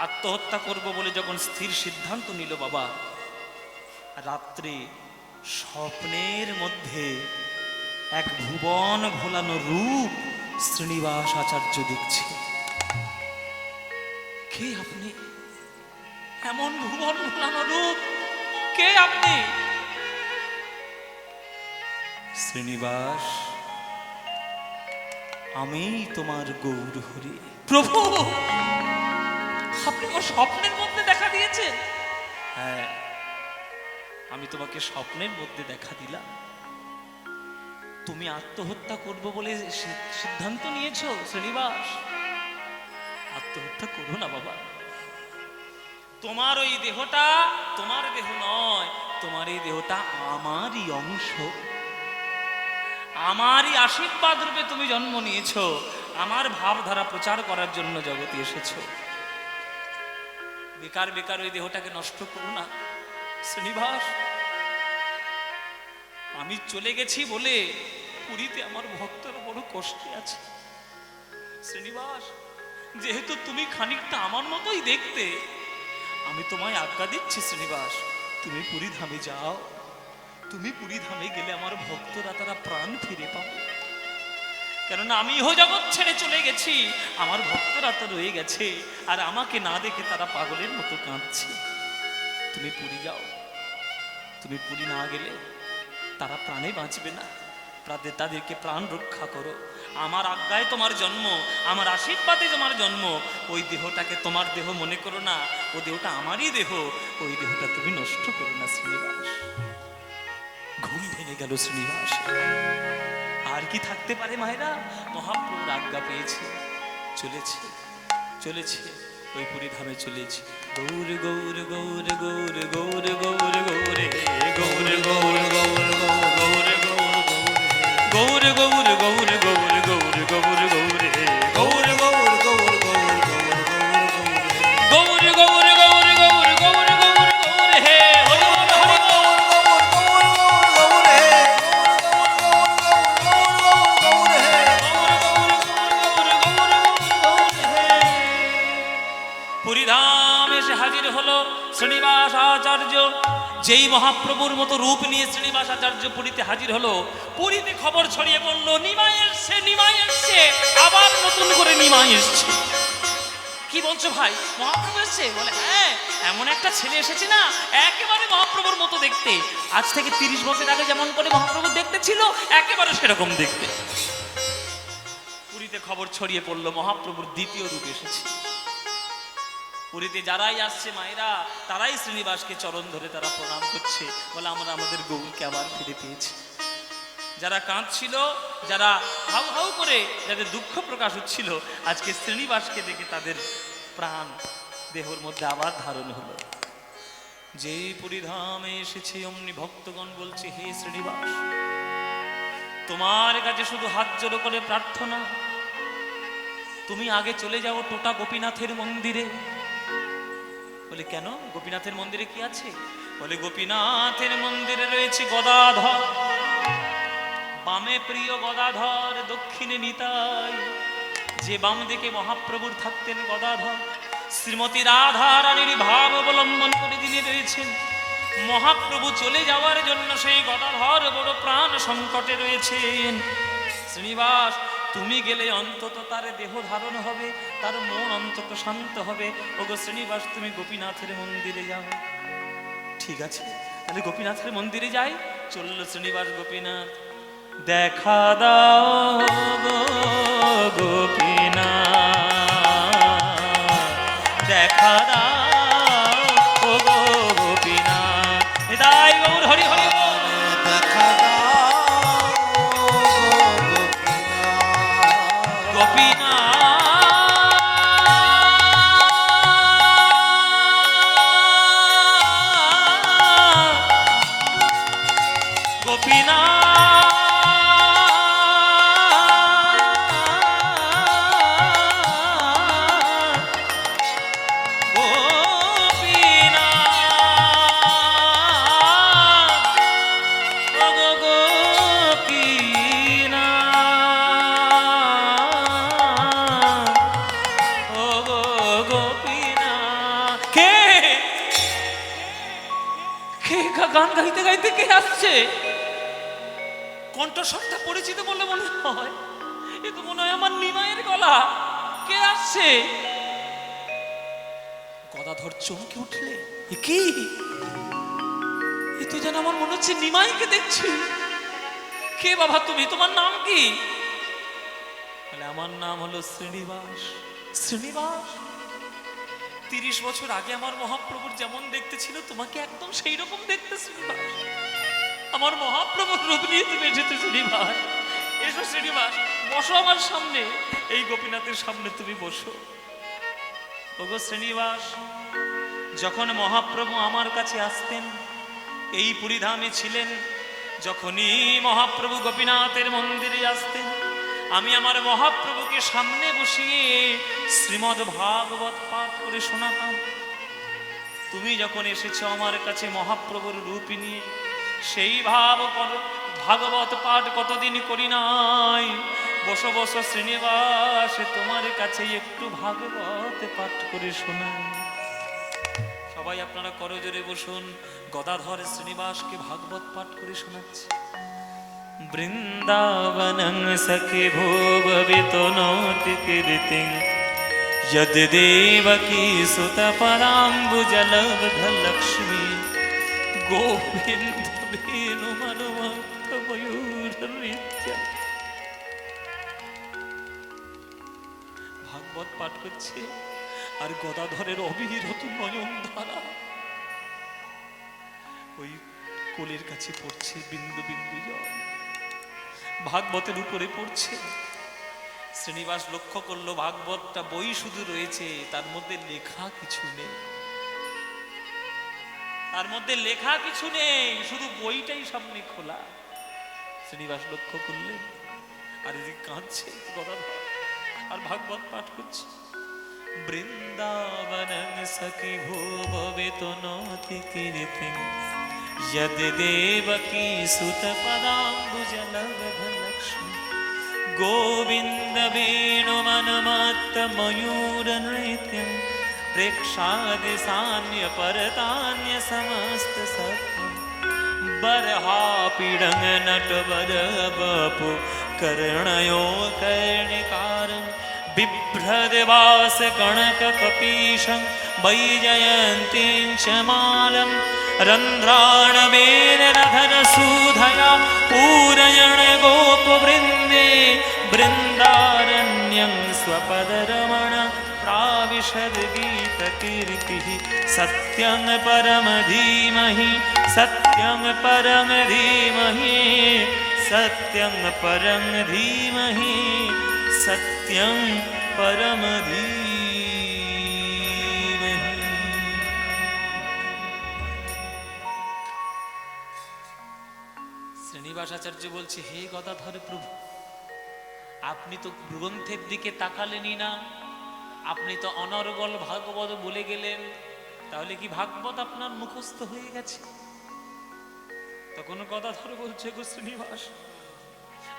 আত্মহত্যা করব বলে যখন স্থির সিদ্ধান্ত নিল বাবা, রাত্রে স্বপ্নের মধ্যে এক ভুবন ভোলানো রূপ শ্রীনিবাস আচার্য দেখছে। কে আপনি? এমন ভুবন ভোলানো রূপ, কে আপনি? শ্রীনিবাস, আমি তোমার গৌর হরি। প্রভু, আপনি আমার স্বপ্নের মধ্যে দেখা দিয়েছেন? হ্যাঁ, আমি তোমাকে স্বপ্নের মধ্যে দেখা দিলাম। তুমি আত্মহত্যা করবো বলে সিদ্ধান্ত নিয়েছো শ্রীনিবাস। আত্মহত্যা করো না বাবা, তোমার ওই দেহটা তোমার দেহ নয়, তোমার এই দেহটা আমারই অংশ। আমারই আশীর্বাদ রূপে তুমি জন্ম নিয়েছো, আমার ভাবধারা প্রচার করার জন্য জগতে এসেছো। বেকার বেকার ওই দেহটাকে নষ্ট করো না শ্রীনিবাস। আমি চলে গেছি বলে পুরীতে আমার ভক্তরা বড় কষ্টে আছে শ্রীনিবাস। যেহেতু তুমি খানিকটা আমার মতোই দেখতে, আমি তোমায় আজ্ঞা দিচ্ছি শ্রীনিবাস, তুমি পুরী ধামে যাও। তুমি পুরী ধামে গেলে আমার ভক্তরা তারা প্রাণ ফিরে পাবে। কেননা আমি ইহ জগৎ ছেড়ে চলে গেছি, আমার ভক্তরা তো রয়ে গেছে, আর আমাকে না দেখে তারা পাগলের মতো কাঁদছে। তুমি পুরী যাও। তুমি পুরী না গেলে তারা প্রাণে বাঁচবে না, তাদেরকে প্রাণ রক্ষা করো। আমার আজ্ঞায় তোমার জন্ম, আমার আশীর্বাদে তোমার জন্ম। ওই দেহটাকে তোমার দেহ মনে করো না, ও দেহটা আমারই দেহ। ওই দেহটা তুমি নষ্ট করো না শ্রীনিবাস। ঘুম ভেঙে গেল শ্রীনিবাস। আর কি থাকতে পারে মায়েরা, মহাপ্রভুর আজ্ঞা পেয়েছে, চলেছে চলেছে ওই পুরী ধামে চলেছে। গৌর গৌর গৌর গৌর গৌর গৌর গৌরে গৌর গৌর গৌর গৌর গৌর গৌর গৌর গৌর গৌর গৌর গৌর গৌরে গৌর গৌর গৌর গৌর গৌর গৌর গৌর গৌর গৌর গৌর গৌর গৌর হে হরি বল হরি বল। পুরীধাম এসে হাজির হলো শ্রীনিবাস আচার্য। যেই মহাপ্রভুর মতো রূপ নিয়ে শ্রীনিবাস আচার্য পুরীতে হাজির হলো, পুরীতে খবর ছড়িয়ে পড়লো নিমাই এসছে, নিমাই এসছে, আবার নতুন করে নিমাই এসছে। কি বলছো ভাই, মহাপ্রভু এসছে? বলে হ্যাঁ, এমন একটা ছেলে এসেছে না, একেবারে মহাপ্রভুর মতো দেখতে। আজ থেকে 30 বছর আগে যেমন করে মহাপ্রভু দেখতে ছিল, একেবারে সেরকম দেখতে। পুরীতে খবর ছড়িয়ে পড়লো মহাপ্রভুর দ্বিতীয় রূপ এসেছে। পুরীতে যারাই আসছে মায়েরা, তারাই শ্রীনিবাসকে চরণ ধরে তারা প্রণাম করছে, বলে আমরা আমাদের গৌরকে আবার ফিরে পেয়েছি। যারা কাঁদছিল, যারা হাউ হাউ করে যাদের দুঃখ প্রকাশ হচ্ছিল, আজকে শ্রীনিবাসকে দেখে তাদের প্রাণ দেহর মধ্যে আবার ধারণ হলো। যেই পুরীধামে এসেছে অমনি ভক্তগণ বলছে, হে শ্রীনিবাস, তোমার কাছে শুধু হাত জোড়ো করে প্রার্থনা, তুমি আগে চলে যাও টোটা গোপীনাথের মন্দিরে। বলে কেন, গোপীনাথের মন্দিরে কি আছে? বলে গোপীনাথের মন্দিরে রয়েছে গদাধর, বামে প্রিয় গদাধর, দক্ষিণে নিতাই। যে বাম দিকে মহাপ্রভুর থাকতেন গদাধর, শ্রীমতী রাধা রানীর ভাব অবলম্বন করে যিনি রয়েছেন। মহাপ্রভু চলে যাওয়ার জন্য সেই গদাধর বড় প্রাণ সংকটে রয়েছেন। শ্রীনিবাস, তুমি গেলে অন্তত তার দেহ ধারণ হবে, তার মন অন্তত শান্ত হবে। ওগো শ্রীনিবাস, তুমি গোপীনাথের মন্দিরে যাও। ঠিক আছে, তাহলে গোপীনাথের মন্দিরে যাই। চলল শ্রীনিবাস গোপীনাথ। দেখা দাও গো গোপীনাথ, দেখা দাও ও গো গোপীনাথ। তাই গৌর হরি হরি বল। দেখা দাও গোপীনাথ গোপীনাথ গান গাইতে গাইতে কে আসছে? কণ্ঠস্বরটা পরিচিত বলে মনে হয়, এ তো মনে হয় আমার নিমাইয়ের গলা। কে আসছে? গদাধর চমকে উঠলে, এ কি? এ তো যেন আমার মনে হচ্ছে নিমাইকে দেখছি। কে বাবা তুমি, তোমার নাম কি? বলে আমার নাম হলো শ্রীনিবাস। শ্রীনিবাস, 30 বছর আগে আমার মহাপ্রভুর যেমন দেখতে ছিল, তোমাকে একদম সেই রকম দেখতে শ্রীনিবাস। আমার মহাপ্রভুর রূপ নিয়ে তুমি এসেছো শ্রীনিবাস। এসো শ্রীনিবাস, বসো আমার সামনে, এই গোপীনাথের সামনে তুমি বসো। ওগো শ্রীনিবাস, যখন মহাপ্রভু আমার কাছে আসতেন, এই পুরীধামে ছিলেন, যখনই মহাপ্রভু গোপীনাথের মন্দিরে আসতেন, আমি আমার মহাপ্রভুকে সামনে বসিয়ে শ্রীমদ্ ভাগবত পাঠ করে শোনাতাম। তুমি যখন এসেছো আমার কাছে মহাপ্রভুর রূপ নিয়ে, সেই ভাগবত পাঠ কতদিন করি নাই। বসো বসো শ্রীনিবাস, তোমার কাছে একটু ভাগবত পাঠ করে শোনাই। সবাই আপনারা করজোরে বসুন, গদাধর শ্রীনিবাসকে ভাগবত পাঠ করে শোনাচ্ছে। বৃন্দাবনং সখে ভোগবিত নৌতি কীর্তিং যদ দেবকী সুত পদাম্বুজলব্ধ লক্ষ্মী গোবিন্দ বেণু মনোমত্ত ময়ূর নৃত্য। ভাগবত পাঠ করছে আর গদাধরের অবিরত নয়ন ধারা ওই কোলের কাছে পড়ছে, বিন্দু বিন্দু জল ভাগবতের উপরে পড়ছে। শ্রীনিবাস লক্ষ্য করলো ভাগবতটা বই শুধু রয়েছে, তার মধ্যে লেখা কিছু নেই, তার মধ্যে লেখা কিছু নেই, শুধু বইটাই সামনে খোলা। শ্রীনিবাস লক্ষ্য করলেন, আর এদিকে কাঁদছে গদাধর আর ভাগবত পাঠ করছে। বৃন্দাবনং সখি ভুববিত নৌতি কীর্তিং যদ দেবকী সুত পদাম্বুজলব্ধ লক্ষ্মী গোবিন্দ বেণু মনোমত্ত ময়ূর নৃত্যং প্রেক্ষাদি সান্‍ය পরতান্‍ය সমস্ত সত্যম बरहा पीड़ंग नटवर बपु कर्णयो कर्णिकारं बिभ्रदवास कणक कपीशं वैजयन्तीं च मालं रन्ध्राणवेदनधर सुधया पूरयण गोपवृन्दे बृन्दारण्यं स्वपदरमण प्राविशद गीतकीर्तिः सत्यं परम धीमहि सत्यं परम धीमहि सत्यं परम धीमहि सत्यं परम धीमहि। শ্রীনিবাস আচার্য বলছে, হে গদাধর প্রভু, আপনি তো গ্রন্থের দিকে তাকালেনই না, আপনি তো অনর্গল ভাগবত বলে গেলেন, তাহলে কি ভাগবত আপনার মুখস্থ হয়ে গেছে? তখন গদাধর বলছে, গো শ্রীনিবাস,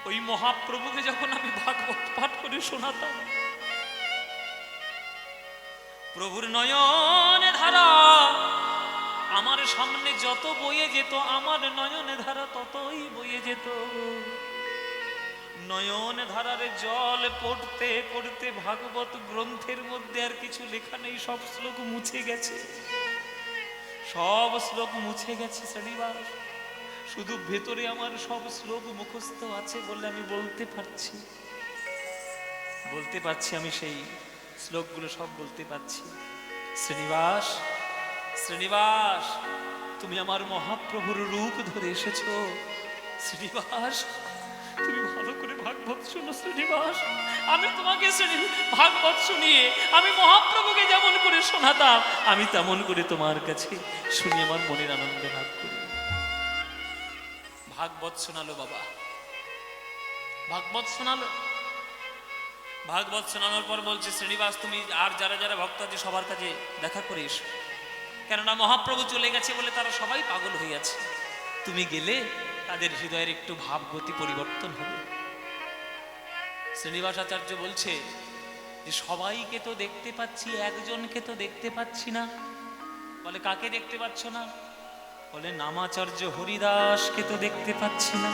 ওই মহাপ্রভুকে যখন আমি ভাগবত পাঠ করে শোনাতাম, প্রভুর নয়নে ধারা আমার সামনে যত বয়ে যেত, আমার নয়নে ধারা ততই বয়ে যেত। নয়ন ধারার জল পড়তে পড়তে ভাগবত গ্রন্থের মধ্যে আর কিছু লেখা নেই, সব শ্লোক মুছে গেছে, সব শ্লোক মুছে গেছে শ্রীনিবাস। শুধু ভেতরে আমার সব শ্লোক মুখস্থ আছে বলে আমি বলতে পারছি, আমি সেই শ্লোকগুলো সব বলতে পারছি। শ্রীনিবাস, শ্রীনিবাস, তুমি আমার মহাপ্রভুর রূপ ধরে এসেছো। শ্রীনিবাস, তুমি ভালো করে ভাগবত শোনো। শ্রীনিবাস, আমি তোমাকে ভাগবত শুনিয়ে আমি মহাপ্রভুকে যেমন করে শোনাতাম, আমি তেমন করে তোমার কাছে শুনি আমার মনের আনন্দ ভাগ করি। ভাগবত শোনালো বাবা, ভাগবত শোনালো। ভাগবত শোনানোর পর বলছে, শ্রীনিবাস, তুমি আর যারা যারা ভক্ত আছে সবার কাছে দেখা করে এসো, কেননা মহাপ্রভু চলে গেছে বলে তারা সবাই পাগল হয়ে আছে, তুমি গেলে তাদের হৃদয়ের একটু ভাবগতি পরিবর্তন হবে। শ্রীনিবাস আচার্য বলছে যে সবাইকে তো দেখতে পাচ্ছি, একজনকে তো দেখতে পাচ্ছি না। বলে, কাকে দেখতে পাচ্ছ না? বলে, নামাচার্য হরিদাসকে তো দেখতে পাচ্ছি না।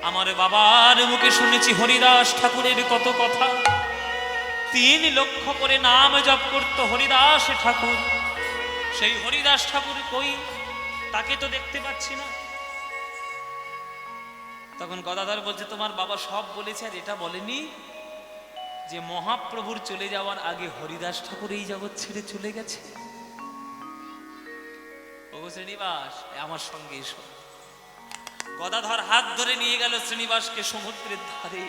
আমার বাবার মুখে শুনেছি হরিদাস ঠাকুরের কত কথা, 3 লক্ষ করে নাম জপ করত হরিদাস ঠাকুর। সেই হরিদাস ঠাকুর কই? তাকে তো দেখতে পাচ্ছি না। তখন গদাধর বলছে, তোমার বাবা সব বলেছে আর এটা বলেনি যে মহাপ্রভুর চলে যাওয়ার আগে হরিদাস ঠাকুর এই জগৎ ছেড়ে চলে গেছে। ও শ্রীনিবাস, আমার সঙ্গে এসো। গদাধর হাত ধরে নিয়ে গেল শ্রীনিবাসকে সমুদ্রের ধারে,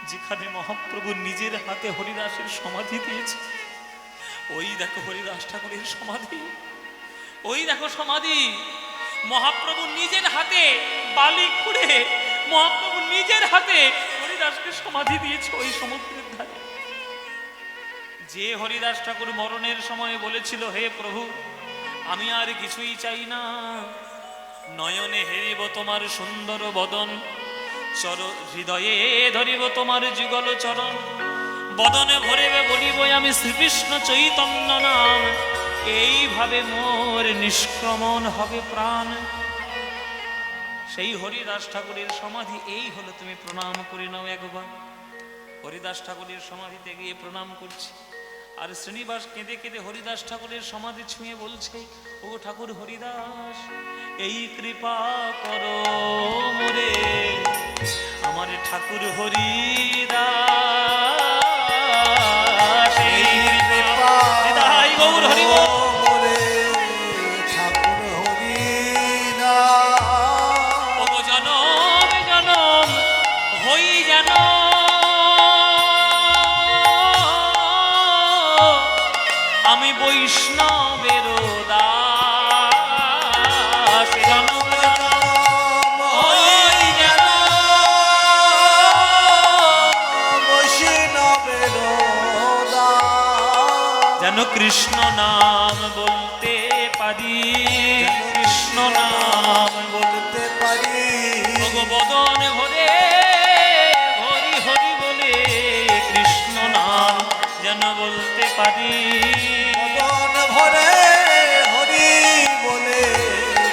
যেখানে মহাপ্রভু নিজের হাতে হরিদাসের সমাধি দিয়েছে। ওই দেখো হরিদাস ঠাকুরের সমাধি, ওই দেখো সমাধি। মহাপ্রভু নিজের হাতে বালি খুঁড়ে মহাপ্রভু নিজের হাতে হরিদাসকে সমাধি দিয়েছে ওই সমুদ্রের ধারে। যে হরিদাস ঠাকুর মরণের সময় বলেছিল, হে প্রভু আমি আর কিছুই চাই না, নয়নে হেরিব তোমার সুন্দর বদন, হৃদয়ে ধরিব তোমার যুগল চরণ, বদনে ভরিবে বলিব আমি শ্রীকৃষ্ণ চৈতন্য নাম, এইভাবে মোর নিষ্ক্রমণ হবে প্রাণ। সেই হরিদাস ঠাকুরের সমাধি এই হলো, তুমি প্রণাম করে নাও একবার। হরিদাস ঠাকুরের সমাধিতে গিয়ে প্রণাম করছি, আর শ্রীনিবাস কেঁদে কেঁদে হরিদাস ঠাকুরের সমাধি ছুঁয়ে বলছে, ও ঠাকুর হরিদাস এই কৃপা করো মোরে, আমার ঠাকুর হরিদাস এই কৃপা, হৃদয় গৌর হরি বল। আমি বৈষ্ণবের দাস, জনম জনম হই যেন বৈষ্ণবের দাস, যেন কৃষ্ণ নাম বলতে পারি, কৃষ্ণ নাম বলতে পারি, ভগবদন ভরে হরি হরি বলে কৃষ্ণ নাম যেন বলতে পারি, মদন ভরে হরি বলে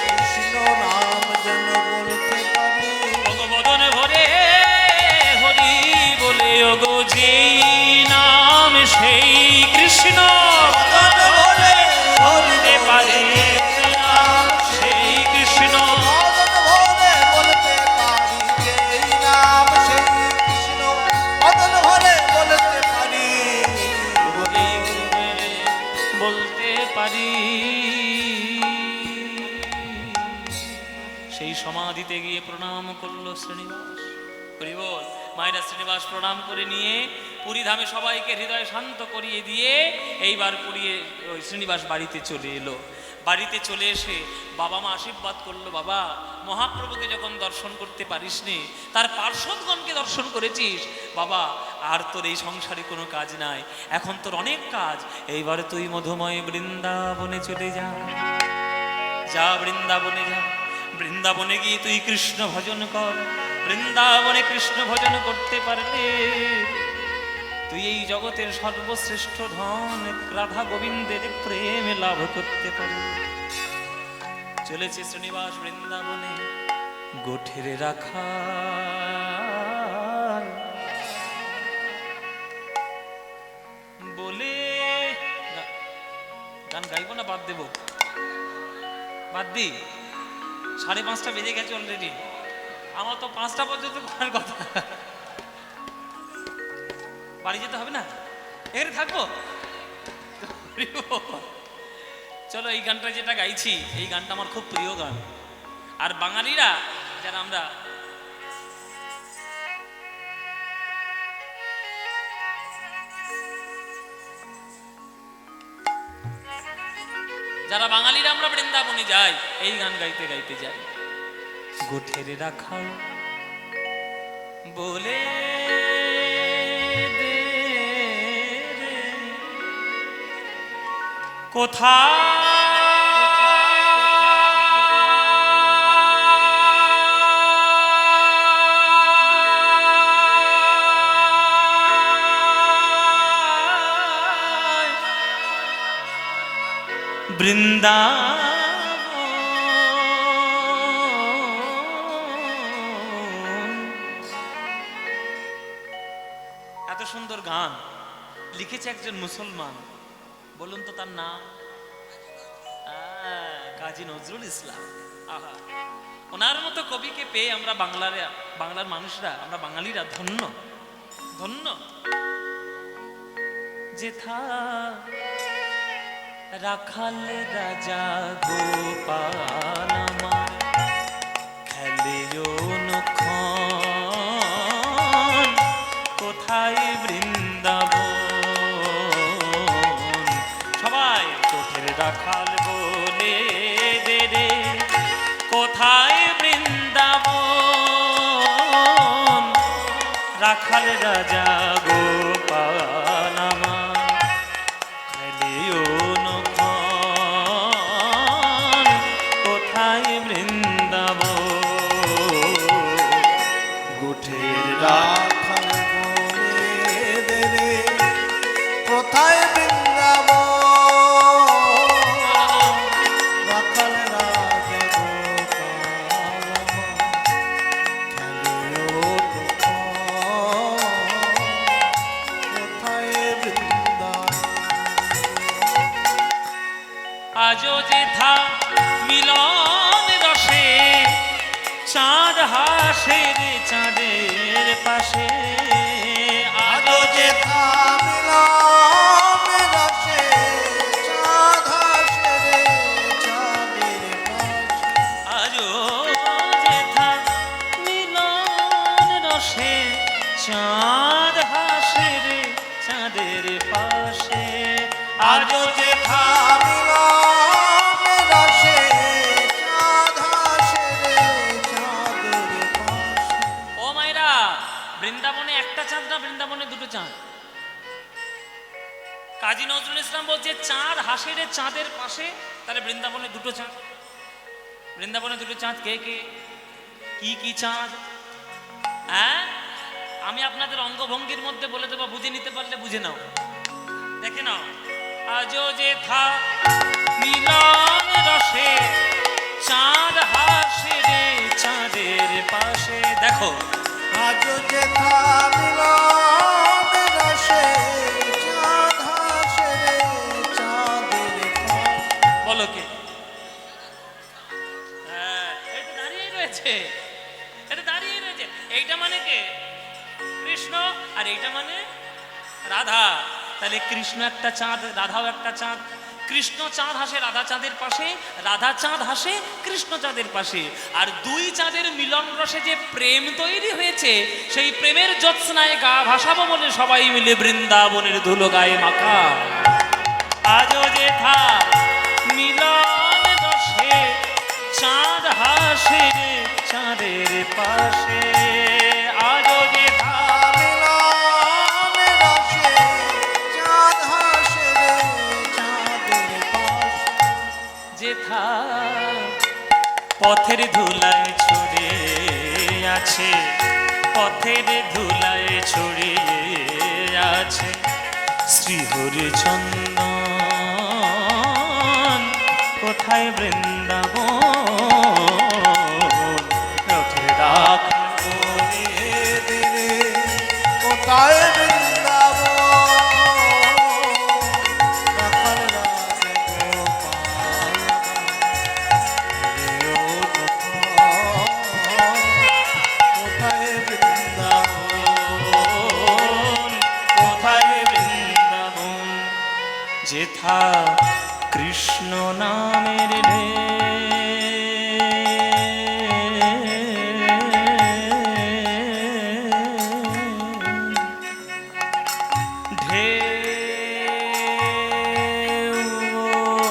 কৃষ্ণ নাম যেন বলতে পারি, ভগবদন ভরে হরি বলে ওগো যেই নাম সেই কৃষ্ণ, মদন ভরে বলতে পারি নাম সেই কৃষ্ণ, মদন ভরে বলতে পারি, যেই নাম সেই কৃষ্ণ, মদন ভরে বলতে পারি, বলতে পারি। সেই সমাধিতে গিয়ে প্রণাম করলো শ্রীনিবাস, হরি বল। মায়েরা শ্রীনিবাস প্রণাম করে নিয়ে পুরীধামে সবাইকে হৃদয় শান্ত করিয়ে দিয়ে এইবার পুরিয়ে ওই শ্রীনিবাস বাড়িতে চলে এলো। বাড়িতে চলে এসে বাবা মা আশীর্বাদ করলো, বাবা মহাপ্রভুকে যখন দর্শন করতে পারিসনি, তার পার্শ্বদগণকে দর্শন করেছিস, বাবা আর তোর এই সংসারে কোনো কাজ নাই, এখন তোর অনেক কাজ, এইবার তুই মধুময় বৃন্দাবনে চলে যা, যা বৃন্দাবনে যা, বৃন্দাবনে গিয়ে তুই কৃষ্ণ ভজন কর, বৃন্দাবনে কৃষ্ণ ভজন করতে পারলে তুই এই জগতের সর্বশ্রেষ্ঠ ধন রাধা গোবিন্দের প্রেম লাভ করতে পারবি। চলেছে শ্রীনিবাস বৃন্দাবনে, গোঠের রাখা বলে, গান গাইব না বাদ দেব, বাদ দি, 5:30 বেজে গেছে অলরেডি, আমার তো 5টা পর্যন্ত করার কথা, বাড়ি যেতে হবে না, এখানে থাকবো। চলো এই গানটা যেটা গাইছি, এই গানটা আমার খুব প্রিয় গান। আর বাঙালিরা যারা আমরা আমরা বৃন্দাবনে যাই, এই গান গাইতে গাইতে যাই। গোঠের রাখাল বলে দে রে কোথায় বৃন্দাবন। এত সুন্দর গান লিখেছে একজন মুসলমান, বলুন তো তার নাম? কাজী নজরুল ইসলাম। আহা, ওনার মতো কবিকে পেয়ে আমরা বাংলার মানুষরা, আমরা বাঙালিরা ধন্য ধন্য। যেথা রাখাল রাজা গোপাল আমার খেলে অনুক্ষণ, কোথায় বৃন্দাবন কোথায় বৃন্দাবন, রাখাল রাজা গোপাল আমার খেলিও নখন, কোথায় বৃন্দাবন, গোঠের রাখাল বলে দেবে কোথায় বৃন্দাবন, রাখাল রাজা গোপাল খেলিও তখন, কোথায় বৃন্দাবন। আজও যেথা মিলন রসে, চাঁদ হাসে রে চাঁদের পাশে, আজও যেথা মিলন রসে, চাঁদ হাসে রে চাঁদের পাশে। আজও যেথা মিলন রসে, চাঁদ হাসে রে চাঁদের পাশে, আজও যেথা মিলন রসে, চাঁদ হাসে রে চাঁদের পাশে। ও মাইরা, বৃন্দাবনে একটা চাঁদ না বৃন্দাবনে দুটো চাঁদ? কাজী নজরুল ইসলাম বলছে চাঁদ হাসে রে চাঁদের পাশে, তাহলে বৃন্দাবনে দুটো চাঁদ। বৃন্দাবনে দুটো চাঁদ কে কে, কি কি চাঁদ? হ্যাঁ, আমি আপনাদের অঙ্গভঙ্গির মধ্যে বলে দেবো, বুঝে নিতে পারলে বুঝে নাও, দেখে নাও। আজও যেথা মিলন রসে, চাঁদ হাসে রে চাঁদের পাশে। দেখো, আজও যেথা মিলন রসে, চাঁদ হাসে রে চাঁদের পাশে। বলো কে? হ্যাঁ, এটা দাঁড়িয়ে রয়েছে, এটা দাঁড়িয়ে রয়েছে। এইটা মানে কে? কৃষ্ণ। আর এইটা মানে রাধা। তাহলে কৃষ্ণ একটা চাঁদ, রাধাও একটা চাঁদ। কৃষ্ণ চাঁদ হাসে রাধা চাঁদের পাশে, রাধা চাঁদ হাসে কৃষ্ণ চাঁদের পাশে। আর দুই চাঁদের মিলন রসে যে প্রেম তৈরি হয়েছে, সেই প্রেমের জ্যোৎস্নায় গা ভাসাবো বলে সবাই মিলে বৃন্দাবনের ধুলো গায়ে মাখা। আজও যেথা মিলন রসে, চাঁদ হাসে রে চাঁদের পাশে। আজও যেথা মিলন রসে, চাঁদ হাসে রে চাঁদের পাশে। যেথা পথের ধুলায় ছড়িয়ে আছে, পথের ধুলায় ছড়িয়ে আছে শ্রীহরি চন্দন, কোথায় বৃন্দাবন, রথের রাখাল বলে দেবে কোথায় বৃন্দাবন, রাখাল রাজা গোপাল খেলিও তখন, কোথায় বৃন্দাবন। কোথায় বৃন্দাবন, যেথা কৃষ্ণ নামের ঢেউ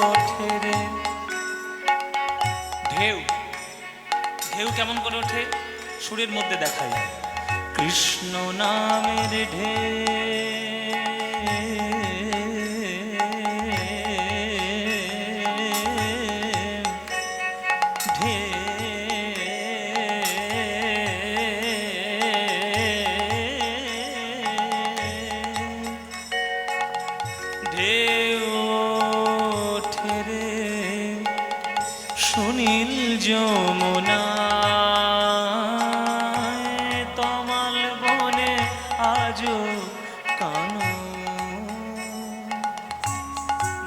ওঠে রে। ঢেউ, ঢেউ কেমন করে ওঠে? সুরের মধ্যে দেখাই। কৃষ্ণ নামের ঢেউ ওঠে রে সুনীল যমুনায়, তমাল বনে আজও কানো।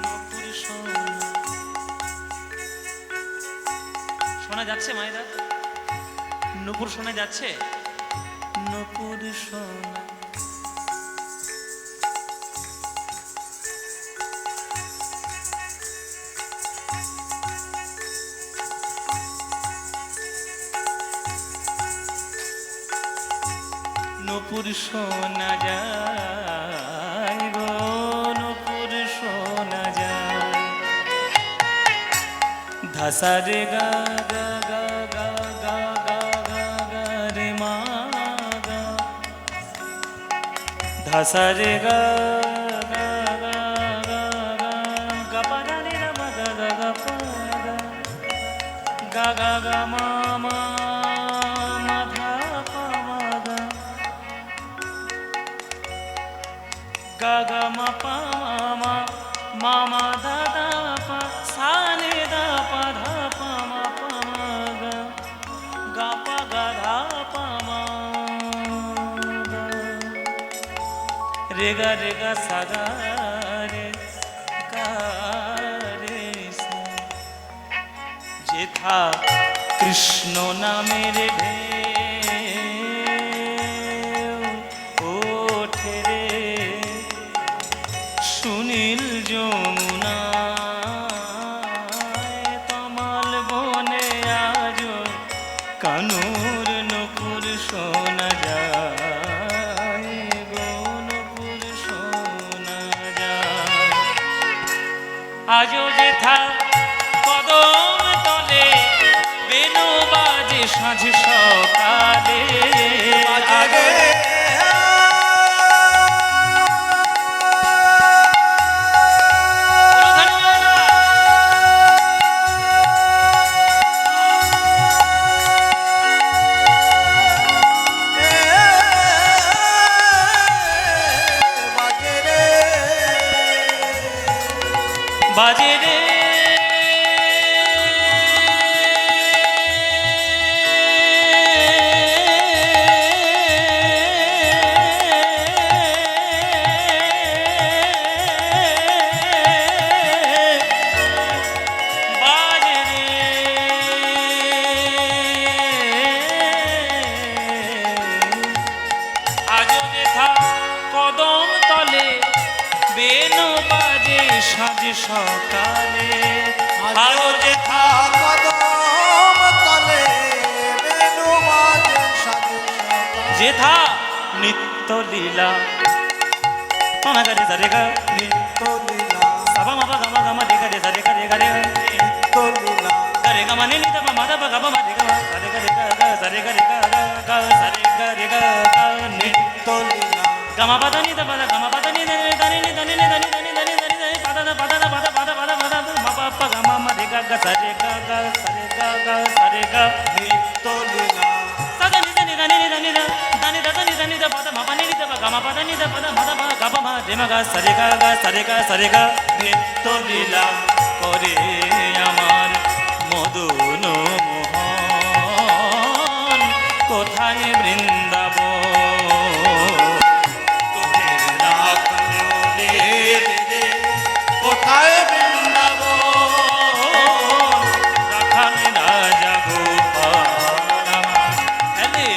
নপুর শোনা যাচ্ছে মায়েরা? নপুর শোনা যাচ্ছে? নপুর শোনা। নপুর শোনা যায় গো, নপুর শোনা যায়। ধাসা রে গা গা গা গা ধাসা রে গা গা গা গা গা গা পা গা রে মা গা গা গা পা গা গা গা মা মা মা ধা পা মা গা গা গা মা পা মা মা মা ধা ধা পা সা নে ধা পা ধা পা মা গা গা পা গা ধা পা মা রে গা সা গা রে গা রে সা যেথা কৃষ্ণ নামের ঢেউ ওঠে রে সুনীল যমুনায় তমাল বনে আজ কানুর নকুর শোনা যায় গো নকুর শোনা যায় আজও যেথা কদম তলে বেনু বাজে সাঁঝ সকালে আগে বাজে রে বাজে রে আজও যেথা কদম তলে বেনু বাজে সাঁঝ সকালে আরো যেথা কদম তলে বেনু বাজে সাঁঝ সকালে যেথা নিত্য লীলা মামা গা রে সা রে গা নিত্য লীলা সাবা মাবা গামা গামা রে গা রে সা রে গা রে গা রে নিত্য লীলা গা রে গা মা নি নি দা মা দা বা গা মা রে গা মা সা রে গা রে গা গা সা রে গা রে গা গা গা সা রে গা রে গা গা নি নিত্য লীলা গামা পাদা নি দা পাদা গামা পাদা নি দা নি দা নি নি দা নি নি দা নি দা নি দা নি দা নি দা নি পাদা দা পাদা দা পাদা পাদা পাদা পাদা মা পা পা গামা মা রে গা গা সা রে গা গা সা রে গা গা সা রে গা নিত্য লীলা সা দা নি দা নি দা নি নি দা নি দা দা নি দা দা নি দা নি দা পাদা মা পা নি নি দা পা গামা পাদা নি দা পাদা মা দা পা গা পা মা রে মা গা সা রে গা গা সা রে গা সা রে গা নিত্য লীলা করে আমার মদন মোহন কোথায় বৃন্দাবন তোদের রাখলে রে কোথায় বৃন্দাবন রাখালে রাজা গোপাল আমার হেলে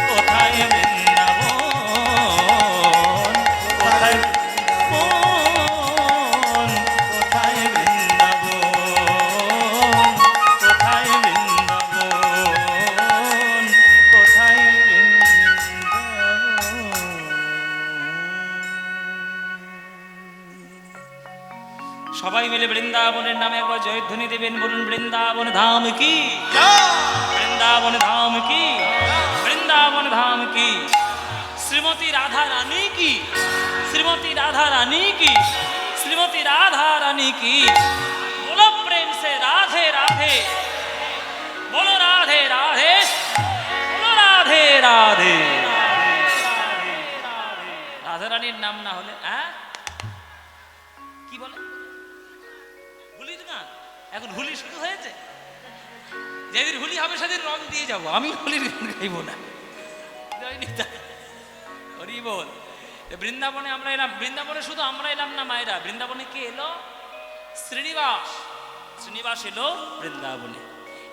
কোথায় বৃন্দাবন কোথায় বৃন্দাবন কোথায় বৃন্দাবন কোথায় বৃন্দাবন কোথায় বৃন্দাবন সবাই মিলে বৃন্দাবনের নামে একবার জয়ধ্বনি দেবেন বলুন বৃন্দাবন ধাম কি বৃন্দাবন ধাম কি বৃন্দাবন ধাম কি শ্রীমতী রাধা রানী কি শ্রীমতী রাধা রানী কি শ্রীমতী রাধা রানী কি बोलो प्रेम से राधे राधे बोलो राधे राधे बोलो राधे राधे রাধা রানীর নাম না হলে হ্যাঁ কি বলে হুলির গান এখন হুলি শুরু হয়েছে যেদিন হুলি হবে সেদিন রং দিয়ে যাবো আমি হুলির গান গাইবো না হরি বল বৃন্দাবনে আমরা এলাম বৃন্দাবনে শুধু আমরা এলাম না মায়েরা বৃন্দাবনে কে এলো শ্রীনিবাস শ্রীনিবাস এলো বৃন্দাবনে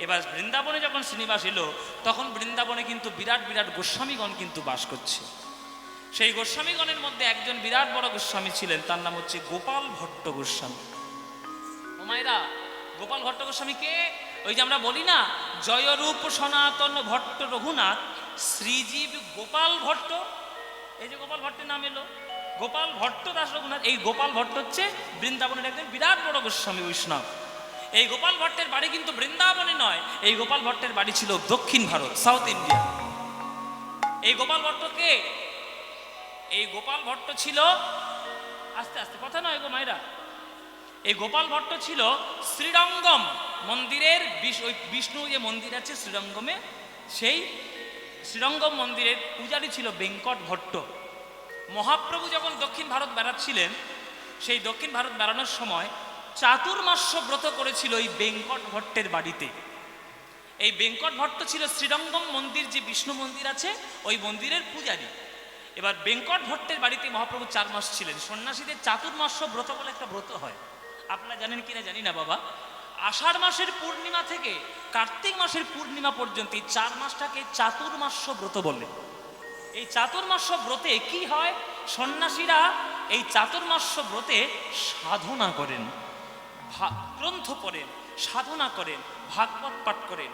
এবার বৃন্দাবনে যখন শ্রীনিবাস এলো তখন বৃন্দাবনে কিন্তু বিরাট বিরাট গোস্বামীগণ কিন্তু বাস করছে সেই গোস্বামীগণের মধ্যে একজন বিরাট বড় গোস্বামী ছিলেন তার নাম হচ্ছে গোপাল ভট্ট গোস্বামী ও মায়েরা গোপাল ভট্ট গোস্বামী কে ওই যে আমরা বলি না জয়রূপ সনাতন ভট্ট রঘুনাথ শ্রীজীব গোপাল ভট্ট এই যে গোপাল ভট্টের নাম এলো গোপাল ভট্ট দাস রঘুনাথ এই গোপাল ভট্ট হচ্ছে বৃন্দাবনের একজন বিরাট বড় গোস্বামী বৈষ্ণব এই গোপাল ভট্টের বাড়ি কিন্তু বৃন্দাবনে নয় এই গোপাল ভট্টের বাড়ি ছিল দক্ষিণ ভারত সাউথ ইন্ডিয়া এই গোপাল ভট্ট কে? এই গোপাল ভট্ট ছিল, আস্তে আস্তে কথা নয় গো মায়েরা, এই গোপাল ভট্ট ছিল শ্রীরঙ্গম মন্দিরের ওই বিষ্ণু যে মন্দির আছে শ্রীরঙ্গমে, সেই শ্রীরঙ্গম মন্দিরের পূজারী ছিল বেঙ্কট ভট্ট। মহাপ্রভু যখন দক্ষিণ ভারত বেড়াচ্ছিলেন, সেই দক্ষিণ ভারত বেড়ানোর সময় চাতুর্মাস্য ব্রত করেছিল এই বেঙ্কট ভট্টের বাড়িতে। এই বেঙ্কট ভট্ট ছিল শ্রীরঙ্গম মন্দির যে বিষ্ণু মন্দির আছে ওই মন্দিরের পূজারী। এবার বেঙ্কট ভট্টের বাড়িতে মহাপ্রভু 4 মাস ছিলেন। সন্ন্যাসীদের চাতুর্মাস্য ব্রত বলে একটা ব্রত হয়, আপনারা জানেন কিনা জানি না বাবা। আষাঢ় মাসের পূর্ণিমা থেকে কার্তিক মাসের পূর্ণিমা পর্যন্ত এই 4 মাসটাকে চাতুর্মাস্য ব্রত বলে। এই চাতুর্মাস্য ব্রতে কি হয়, সন্ন্যাসীরা এই চাতুর্মাস্য ব্রতে সাধনা করেন, গ্রন্থ পড়েন, সাধনা করেন, ভাগবত পাঠ করেন,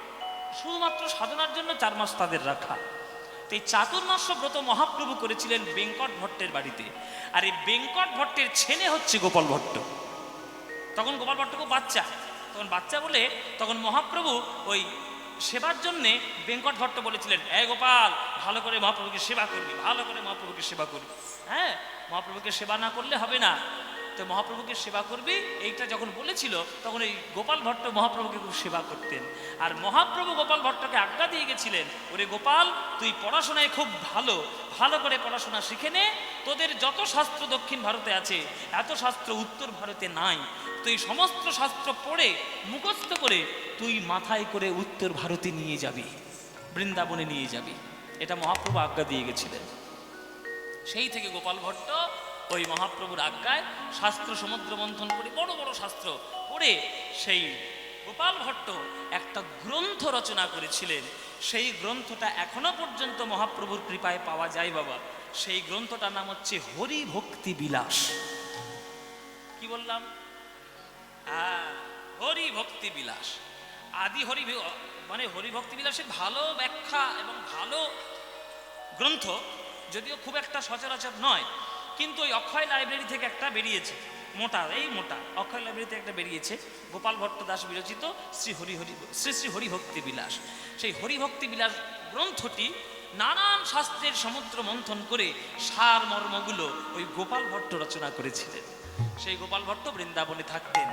শুধুমাত্র সাধনার জন্য 4 মাস তাদের রাখা। তো এই চাতুর্মাস্য ব্রত মহাপ্রভু করেছিলেন বেঙ্কট ভট্টের বাড়িতে। আর এই বেঙ্কট ভট্টের ছেলে হচ্ছে গোপাল ভট্ট। তখন গোপাল ভট্ট খুব বাচ্চা, তখন বাচ্চা বলে তখন মহাপ্রভু ওই সেবার জন্যে বেঙ্কট ভট্ট বলেছিলেন, এই গোপাল ভালো করে মহাপ্রভুকে সেবা করবি, ভালো করে মহাপ্রভুকে সেবা করবি। হ্যাঁ, মহাপ্রভুকে সেবা না করলে হবে না, তো মহাপ্রভুকে সেবা করবি, এইটা যখন বলেছিল তখন এই গোপাল ভট্ট মহাপ্রভুকে খুব সেবা করতেন। আর মহাপ্রভু গোপাল ভট্টকে আজ্ঞা দিয়ে গেছিলেন, ওরে গোপাল তুই পড়াশোনায় খুব ভালো, ভালো করে পড়াশোনা শিখে নে, তোদের যত শাস্ত্র দক্ষিণ ভারতে আছে এত শাস্ত্র উত্তর ভারতে নাই, তুই সমস্ত শাস্ত্র পড়ে মুখস্থ করে তুই মাথায় করে উত্তর ভারতে নিয়ে যাবি, বৃন্দাবনে নিয়ে যাবি। এটা মহাপ্রভু আজ্ঞা দিয়ে গেছিলেন। সেই থেকে গোপাল ভট্ট ওই মহাপ্রভুর আজ্ঞায় শাস্ত্র সমুদ্র মন্থন করে বড় বড় শাস্ত্র পড়ে সেই গোপাল ভট্ট একটা গ্রন্থ রচনা করেছিলেন। সেই গ্রন্থটা এখনো পর্যন্ত মহাপ্রভুর কৃপায় পাওয়া যায় বাবা। সেই গ্রন্থটার নাম হচ্ছে হরি ভক্তি বিলাস। কি বললাম? হরি ভক্তি বিলাস। আদি হরি মানে হরি ভক্তি বিলাসের ভালো ব্যাখ্যা এবং ভালো গ্রন্থ, যদিও খুব একটা সচরাচর নয়, কিন্তু ওই অক্ষয় লাইব্রেরি থেকে একটা বেরিয়েছে, মোটা, এই মোটা অক্ষয় লাইব্রেরিতে একটা বেরিয়েছে, গোপাল ভট্ট দাস বিরচিত শ্রী শ্রী হরিভক্তি বিলাস। সেই হরিভক্তি বিলাস গ্রন্থটি নানান শাস্ত্রের সমুদ্র মন্থন করে সার মর্মগুলো ওই গোপাল ভট্ট রচনা করেছিলেন। সেই গোপাল ভট্ট বৃন্দাবনে থাকতেন।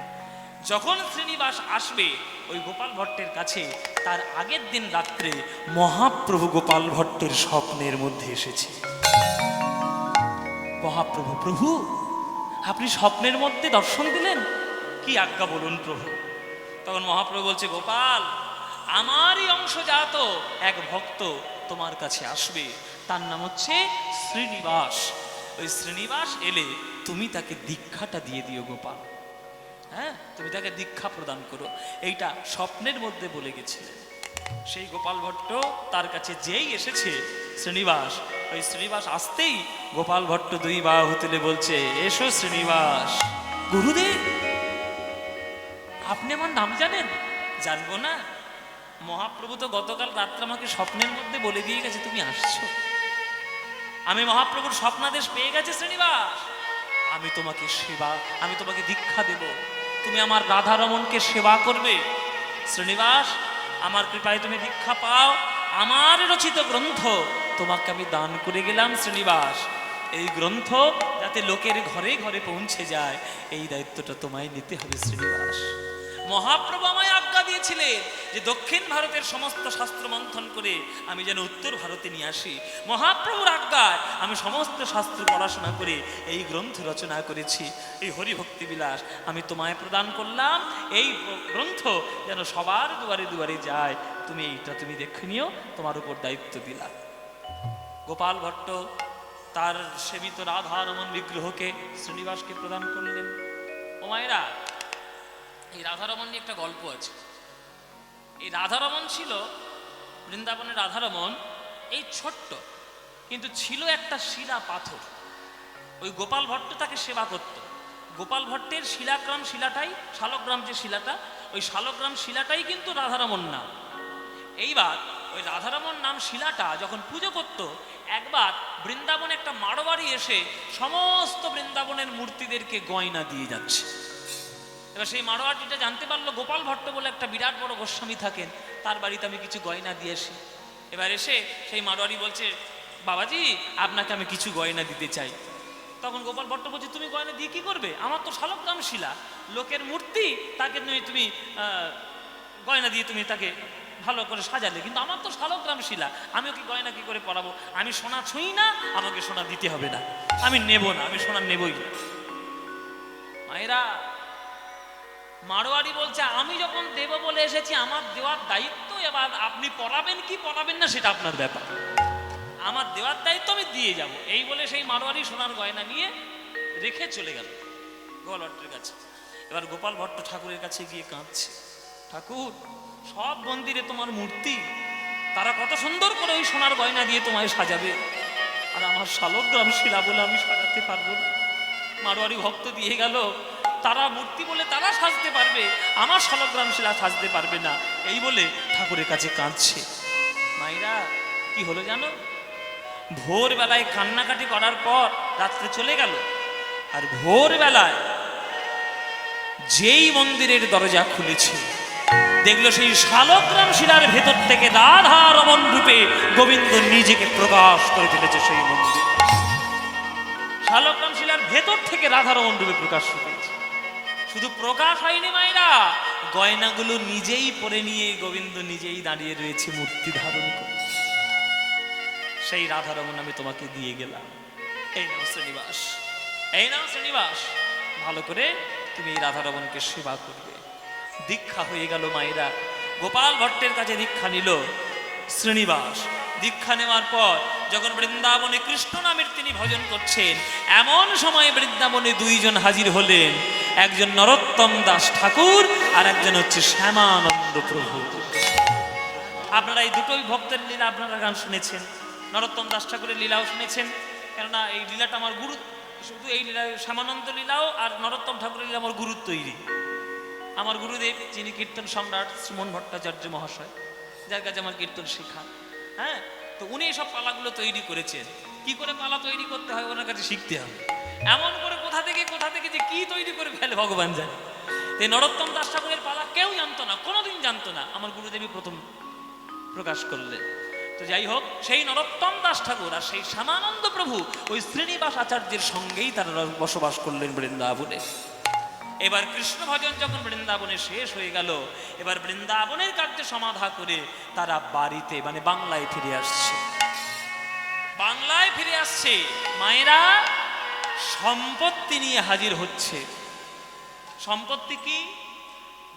যখন শ্রীনিবাস আসবে ওই গোপাল ভট্টের কাছে, তার আগের দিন রাত্রে মহাপ্রভু গোপাল ভট্টের স্বপ্নের মধ্যে এসেছে। মহাপ্রভু, প্রভু আপনি স্বপ্নের মধ্যে দর্শন দিলেন, কি আজ্ঞা বলুন প্রভু। তখন মহাপ্রভু বলছে, গোপাল আমারই অংশজাত এক ভক্ত তোমার কাছে আসবে, তার নাম হচ্ছে শ্রীনিবাস। ওই শ্রীনিবাস এলে তুমি তাকে দীক্ষাটা দিয়ে দিও গোপাল। হ্যাঁ, তুমি তাকে দীক্ষা প্রদান করো, এইটা স্বপ্নের মধ্যে বলে গেছিলেন। সেই গোপাল ভট্ট তার কাছে যেই এসেছে শ্রীনিবাস, ওই শ্রীনিবাস আসতেই গোপাল ভট্ট 2 বাহু তুলে বলছে, এসো শ্রীনিবাস। গুরুদেব আপনি আমার নাম জানেন? জানবো না, মহাপ্রভু তো গতকাল রাত্রে আমাকে স্বপ্নের মধ্যে বলে দিয়ে গেছে তুমি আসছো। আমি মহাপ্রভুর স্বপ্নাদেশ পেয়ে গেছে শ্রীনিবাস, আমি তোমাকে দীক্ষা দেব, তুমি আমার রাধারমণকে সেবা করবে। শ্রীনিবাস আমার কৃপায় তুমি দীক্ষা পাও, আমার রচিত গ্রন্থ তোমাকে আমি দান করে গেলাম শ্রীনিবাস। এই গ্রন্থ যাতে লোকের ঘরে ঘরে পৌঁছে যায়, এই দায়িত্বটা তোমায় নিতে হবে শ্রীনিবাস। মহাপ্রভু আমায় আজ্ঞা দিয়েছিলেন যে দক্ষিণ ভারতের সমস্ত শাস্ত্র মন্থন করে আমি যেন উত্তর ভারতে নিয়ে আসি। মহাপ্রভুর আজ্ঞায় আমি সমস্ত শাস্ত্র পড়াশোনা করে এই গ্রন্থ রচনা করেছি। এই হরিভক্তি বিলাস আমি তোমায় প্রদান করলাম, এই গ্রন্থ যেন সবার দুয়ারে দুয়ারে যায়, তুমি দেখে নিও, তোমার উপর দায়িত্ব দিলাম। গোপাল ভট্ট তার সেবিত রাধারমণ বিগ্রহকে শ্রীনিবাসকে প্রদান করলেন। ও মায়েরা, এই রাধারমণ নিয়ে একটা গল্প আছে। এই রাধারমণ ছিল, বৃন্দাবনের রাধারমণ এই ছোট্ট, কিন্তু ছিল একটা শিলা পাথর। ওই গোপাল ভট্ট তাকে সেবা করত। গোপাল ভট্টের শিলাগ্রাম শিলাটাই, শালগ্রাম যে শিলাটা, ওই শালগ্রাম শিলাটাই কিন্তু রাধারমণ নাম। এইবার ওই রাধারমণ নাম শিলাটা যখন পুজো করত, একবার বৃন্দাবনে একটা মাড়োয়ারি এসে সমস্ত বৃন্দাবনের মূর্তিদেরকে গয়না দিয়ে যাচ্ছে। এবার সেই মাড়োয়ারিটা জানতে পারলো গোপাল ভট্ট বলে একটা বিরাট বড় গোস্বামী থাকেন, তার বাড়িতে আমি কিছু গয়না দিয়ে আসি। এবার এসে সেই মাড়োয়ারি বলছে, বাবাজি আপনাকে আমি কিছু গয়না দিতে চাই। তখন গোপাল ভট্ট বলছে, তুমি গয়না দিয়ে কি করবে? আমার তো শালগ্রাম শিলা, লোকের মূর্তি, তাকে নিয়ে তুমি গয়না দিয়ে তুমি তাকে ভালো করে সাজালে, কিন্তু আমার তো শালগ্রাম শিলা, আমি ওকে গয়না কি করে পরাবো? আমি সোনা ছুঁই না, আমাকে সোনা দিতে হবে না, আমি নেব না, আমি সোনা নেবই না। মায়েরা, মারোয়ারি বলছে, আমি যখন দেব বলে এসেছি, আমার দেওয়ার দায়িত্ব, এবার আপনি পড়াবেন কি পড়াবেন না সেটা আপনার ব্যাপার, আমার দেওয়ার দায়িত্ব আমি দিয়ে যাব। এই বলে সেই মারোয়ারি সোনার গয়না নিয়ে রেখে চলে গেল গোপাল ভট্টের কাছে। এবার গোপাল ভট্ট ঠাকুরের কাছে গিয়ে কাঁদছে, ঠাকুর, সব মন্দিরে তোমার মূর্তি, তারা কত সুন্দর করে ওই সোনার গয়না দিয়ে তোমায় সাজাবে, আর আমার শালগ্রাম শিলা বলে আমি সাজাতে পারবো না। মারোয়ারি ভক্ত দিয়ে গেল, তারা মূর্তি বলে তারা সাজতে পারবে, আমার শালগ্রাম শিলা সাজতে পারবে না, এই বলে ঠাকুরের কাছে কাঁদছে। মায়েরা, কি হলো জানো? ভোরবেলায় কান্নাকাটি করার পর রাত্রে চলে গেল, আর ভোরবেলায় যেই মন্দিরের দরজা খুলেছে, দেখলো সেই শালগ্রাম শিলার ভেতর থেকে রাধা রমণ রূপে গোবিন্দ নিজেকে প্রকাশ করে ফেলেছে। সেই মন্দির শালগ্রাম শিলার ভেতর থেকে রাধা রমণ রূপে প্রকাশ পেয়েছে। শুধু প্রকাশ হয়নি মায়েরা, গয়নাগুলো নিজেই পরে নিয়ে গোবিন্দ নিজেই দাঁড়িয়ে রয়েছে মূর্তি ধারণ করে। সেই রাধা রমণ আমি তোমাকে দিয়ে গেলাম, এই নাও শ্রীনিবাস, এই নাও শ্রীনিবাস, ভালো করে তুমি এই রাধা রমণকে সেবা করবে। দীক্ষা হয়ে গেল মায়েরা। গোপাল ভট্টের কাছে দীক্ষা নিল শ্রীনিবাস। দীক্ষা নেওয়ার পর যখন বৃন্দাবনে কৃষ্ণ নামের তিনি ভজন করছেন, এমন সময় বৃন্দাবনে দুইজন হাজির হলেন, একজন নরোত্তম দাস ঠাকুর আর একজন হচ্ছে শ্যামানন্দ প্রভু। আপনারা এই দুটোই ভক্তের লীলা আপনারা গান শুনেছেন, নরোত্তম দাস ঠাকুরের লীলাও শুনেছেন, কেননা এই লীলাটা আমার গুরু, শুধু এই লীলা শ্যামানন্দ লীলাও আর নরোত্তম ঠাকুরের লীলা আমার গুরুর তৈরি। আমার গুরুদেব যিনি কীর্তন সম্রাট শ্রীমন ভট্টাচার্য মহাশয়, যার কাছে আমার কীর্তন শেখা, হ্যাঁ, তো উনি এইসব পালাগুলো তৈরি করেছেন। কি করে পালা তৈরি করতে হয় ওনার কাছে শিখতে হবে, এমন করে কোথা থেকে যে কি তৈরি করে ফেলে ভগবান জানে। এই নরোত্তম দাস ঠাকুরের পালা কেউ জানতো না, কোনোদিন জানতো না, আমার গুরুদেবী প্রথম প্রকাশ করলেন। তো যাই হোক, সেই নরোত্তম দাস ঠাকুর আর সেই শ্যামানন্দ প্রভু ওই শ্রীনিবাস আচার্যের সঙ্গেই তারা বসবাস করলেন বৃন্দাবনে। এবার কৃষ্ণ ভজন যখন বৃন্দাবনে শেষ হয়ে গেল, এবার বৃন্দাবনের কার্য সমাধা করে তারা বাড়িতে মানে বাংলায় ফিরে আসছে। বাংলায় ফিরে আসছে মায়েরা, সম্পত্তি নিয়ে হাজির হচ্ছে। সম্পত্তি কি?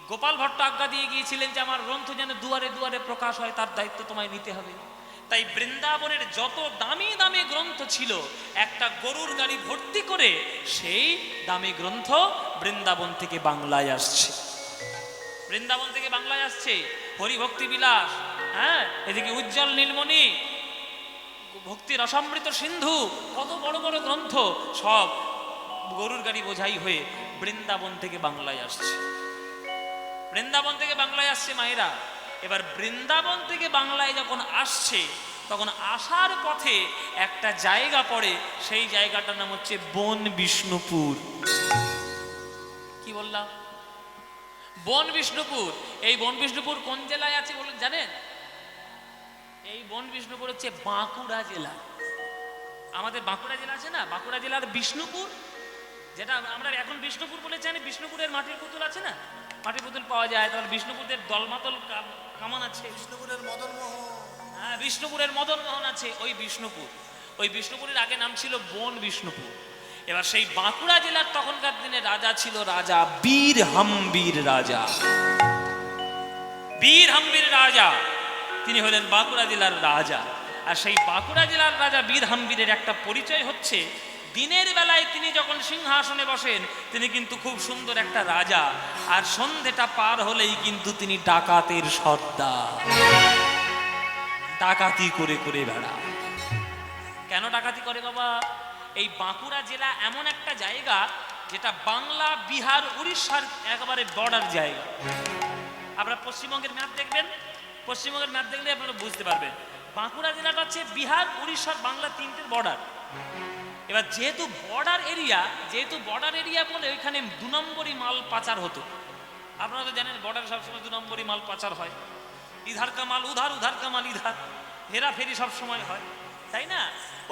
গোপাল ভট্ট আজ্ঞা দিয়ে গিয়েছিলেন যে আমার গ্রন্থ যেন দুয়ারে দুয়ারে প্রকাশ হয়, তার দায়িত্ব তোমায় নিতে হবে। তাই বৃন্দাবনের যত দামি দামি গ্রন্থ ছিল, একটা গরুর গাড়ি ভর্তি করে সেই দামি গ্রন্থ বৃন্দাবন থেকে বাংলায় আসছে। বৃন্দাবন থেকে বাংলায় আসছে হরিভক্তি বিলাস, হ্যাঁ, এদিকে উজ্জ্বল নীলমণি, ভক্তি রসামৃত সিন্ধু, কত বড় বড় গ্রন্থ সব গরুর গাড়ি বোঝাই হয়ে বৃন্দাবন থেকে বাংলায় আসছে। বৃন্দাবন থেকে বাংলায় আসছে মায়েরা। এবার বৃন্দাবন থেকে বাংলায় যখন আসছে, তখন আসার পথে একটা জায়গা পড়ে, সেই জায়গাটার নাম হচ্ছে বন বিষ্ণুপুর। কি বললাম? বন বিষ্ণুপুর। এই বন বিষ্ণুপুর কোন জেলায় আছে বলুন, জানেন? এই বন বিষ্ণুপুর হচ্ছে বাঁকুড়া জেলা। আমাদের বাঁকুড়া জেলা আছে না, বাঁকুড়া জেলার বিষ্ণুপুর, যেটা আমরা এখন বিষ্ণুপুর বলে জানি, বিষ্ণুপুরের মাটির পুতুল আছে না, মাটির পুতুল পাওয়া যায়, তাহলে বিষ্ণুপুরের দলমাতল কামান আছে, বিষ্ণুপুরের মদনমোহন, হ্যাঁ, বিষ্ণুপুরের মদনমোহন আছে, ওই বিষ্ণুপুর। ওই বিষ্ণুপুরের আগে নাম ছিল বন বিষ্ণুপুর। এবার সেই বাঁকুড়া জেলার তখনকার দিনে রাজা ছিল রাজা বীর হাম্বির রাজা। বীর হাম্বির রাজা তিনি হলেন বাঁকুড়া জেলার রাজা। আর সেই বাঁকুড়া জেলার রাজা বীর হাম্বিরের একটা পরিচয় হচ্ছে, দিনের বেলায় তিনি যখন সিংহাসনে বসেন তিনি কিন্তু খুব সুন্দর একটা রাজা, আর সন্ধেটা পার হলেই কিন্তু তিনি ডাকাতের সর্দার, ডাকাতি করে করে বেড়া। কেন ডাকাতি করে বাবা? এই বাঁকুড়া জেলা এমন একটা জায়গা যেটা বাংলা, বিহার, উড়িষ্যার একেবারে বর্ডার জায়গা। আপনারা পশ্চিমবঙ্গের ম্যাপ দেখবেন, পশ্চিমবঙ্গের ম্যাপ দেখলে আপনারা বুঝতে পারবেন বাঁকুড়া জেলাটা হচ্ছে বিহার, উড়িষ্যার, বাংলা তিনটের বর্ডার। এবার যেহেতু বর্ডার এরিয়া বলে ওইখানে 2 নম্বরই মাল পাচার হতো। আপনারা তো জানেন বর্ডারে সবসময় 2 নম্বরই মাল পাচার হয়, ইধার কা মাল উধার, উধার কা মাল ইধার, হেরাফেরি সবসময় হয়। তাই না?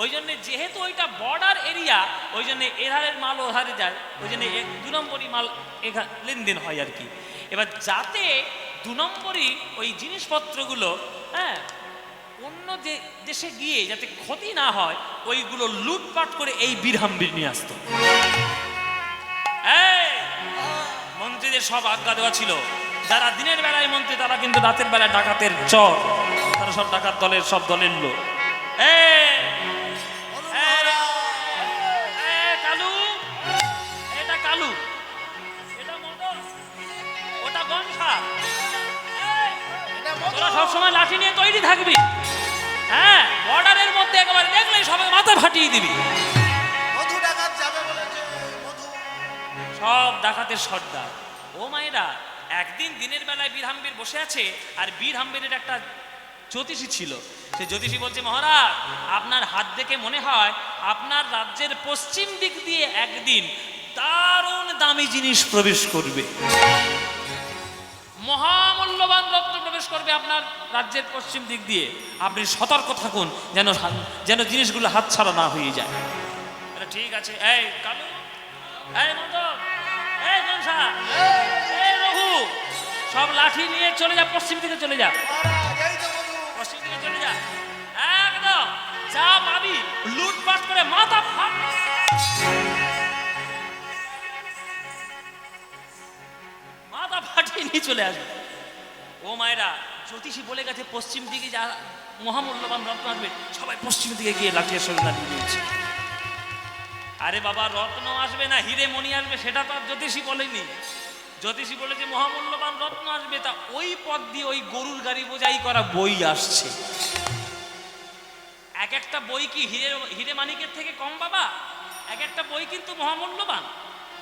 ওই জন্য যেহেতু ওইটা বর্ডার এরিয়া, ওই জন্য এধারের মাল ওধারে যায়, ওই জন্য 2 নম্বরই মাল লেনদেন হয় আর কি। এবার যাতে 2 নম্বরই ওই জিনিসপত্রগুলো হ্যাঁ অন্য যে দেশে গিয়ে যাতে ক্ষতি না হয়, ওইগুলো লুটপাট করে এই বীরহাম্বির নিয়ে আসতো। এই মন্ত্রীদের সব আজ্ঞা দেওয়া ছিল, যারা দিনের বেলায় মন্ত্রী তারা কিন্তু রাতের বেলায় ডাকাতের চর, তারা সব ডাকাত দলের সব দলের লোক। কালু, এটা কালু, এটা মদন, ওটা গনসা, তোরা সবসময় লাঠি নিয়ে তৈরি থাকবি। হ্যাঁ, বর্ডারের মধ্যে একেবারে দেখলেই সবাই মাথা ফাটিয়ে দিবি। মধু ডাকাত যাবে বলেছে, মধু সব ডাকাতের সর্দার। ও মায়েরা, একদিন দিনের বেলায় বীরহাম্বির বসে আছে, আর বীরহাম্বিরের একটা জ্যোতিষী ছিল। সে জ্যোতিষী বলছে, মহারাজ আপনার হাত দেখে মনে হয় আপনার রাজ্যের পশ্চিম দিক দিয়ে একদিন দারুণ দামি জিনিস প্রবেশ করবে, মহামূল্যবান রত্ন প্রবেশ করবে আপনার রাজ্যের পশ্চিম দিক দিয়ে। আপনি সতর্ক থাকুন যেন জিনিসগুলো হাতছাড়া না হয়ে যায়। ঠিক আছে। এই কালু, এই মদন, এই গনসা, এই রঘু, সব লাঠি নিয়ে চলে যা, পশ্চিম দিকে চলে যা, মহারাজ এই তো মধু। পশ্চিম দিকে চলে যা। একদম যা পাবি লুটপাট করে মাথা ফাটিয়ে নিয়ে চলে আসবে। ও মায়েরা, জ্যোতিষী বলে গেছে পশ্চিম দিকে যা মহামূল্যবান রত্ন আসবে, সবাই পশ্চিম দিকে গিয়ে লাঠিয়ে সরে দাঁড়িয়ে দিয়েছে। আরে বাবা, রত্ন আসবে না হিরে মণি আসবে সেটা তো আর জ্যোতিষী বলেনি। জ্যোতিষী বলেছে মহামূল্যবান রত্ন আসবে, তা ওই পথ দিয়ে ওই গরুর গাড়ি বোঝাই করা বই আসছে। এক একটা বই কি হিরে মানিকের থেকে কম বাবা? এক একটা বই কিন্তু মহামূল্যবান।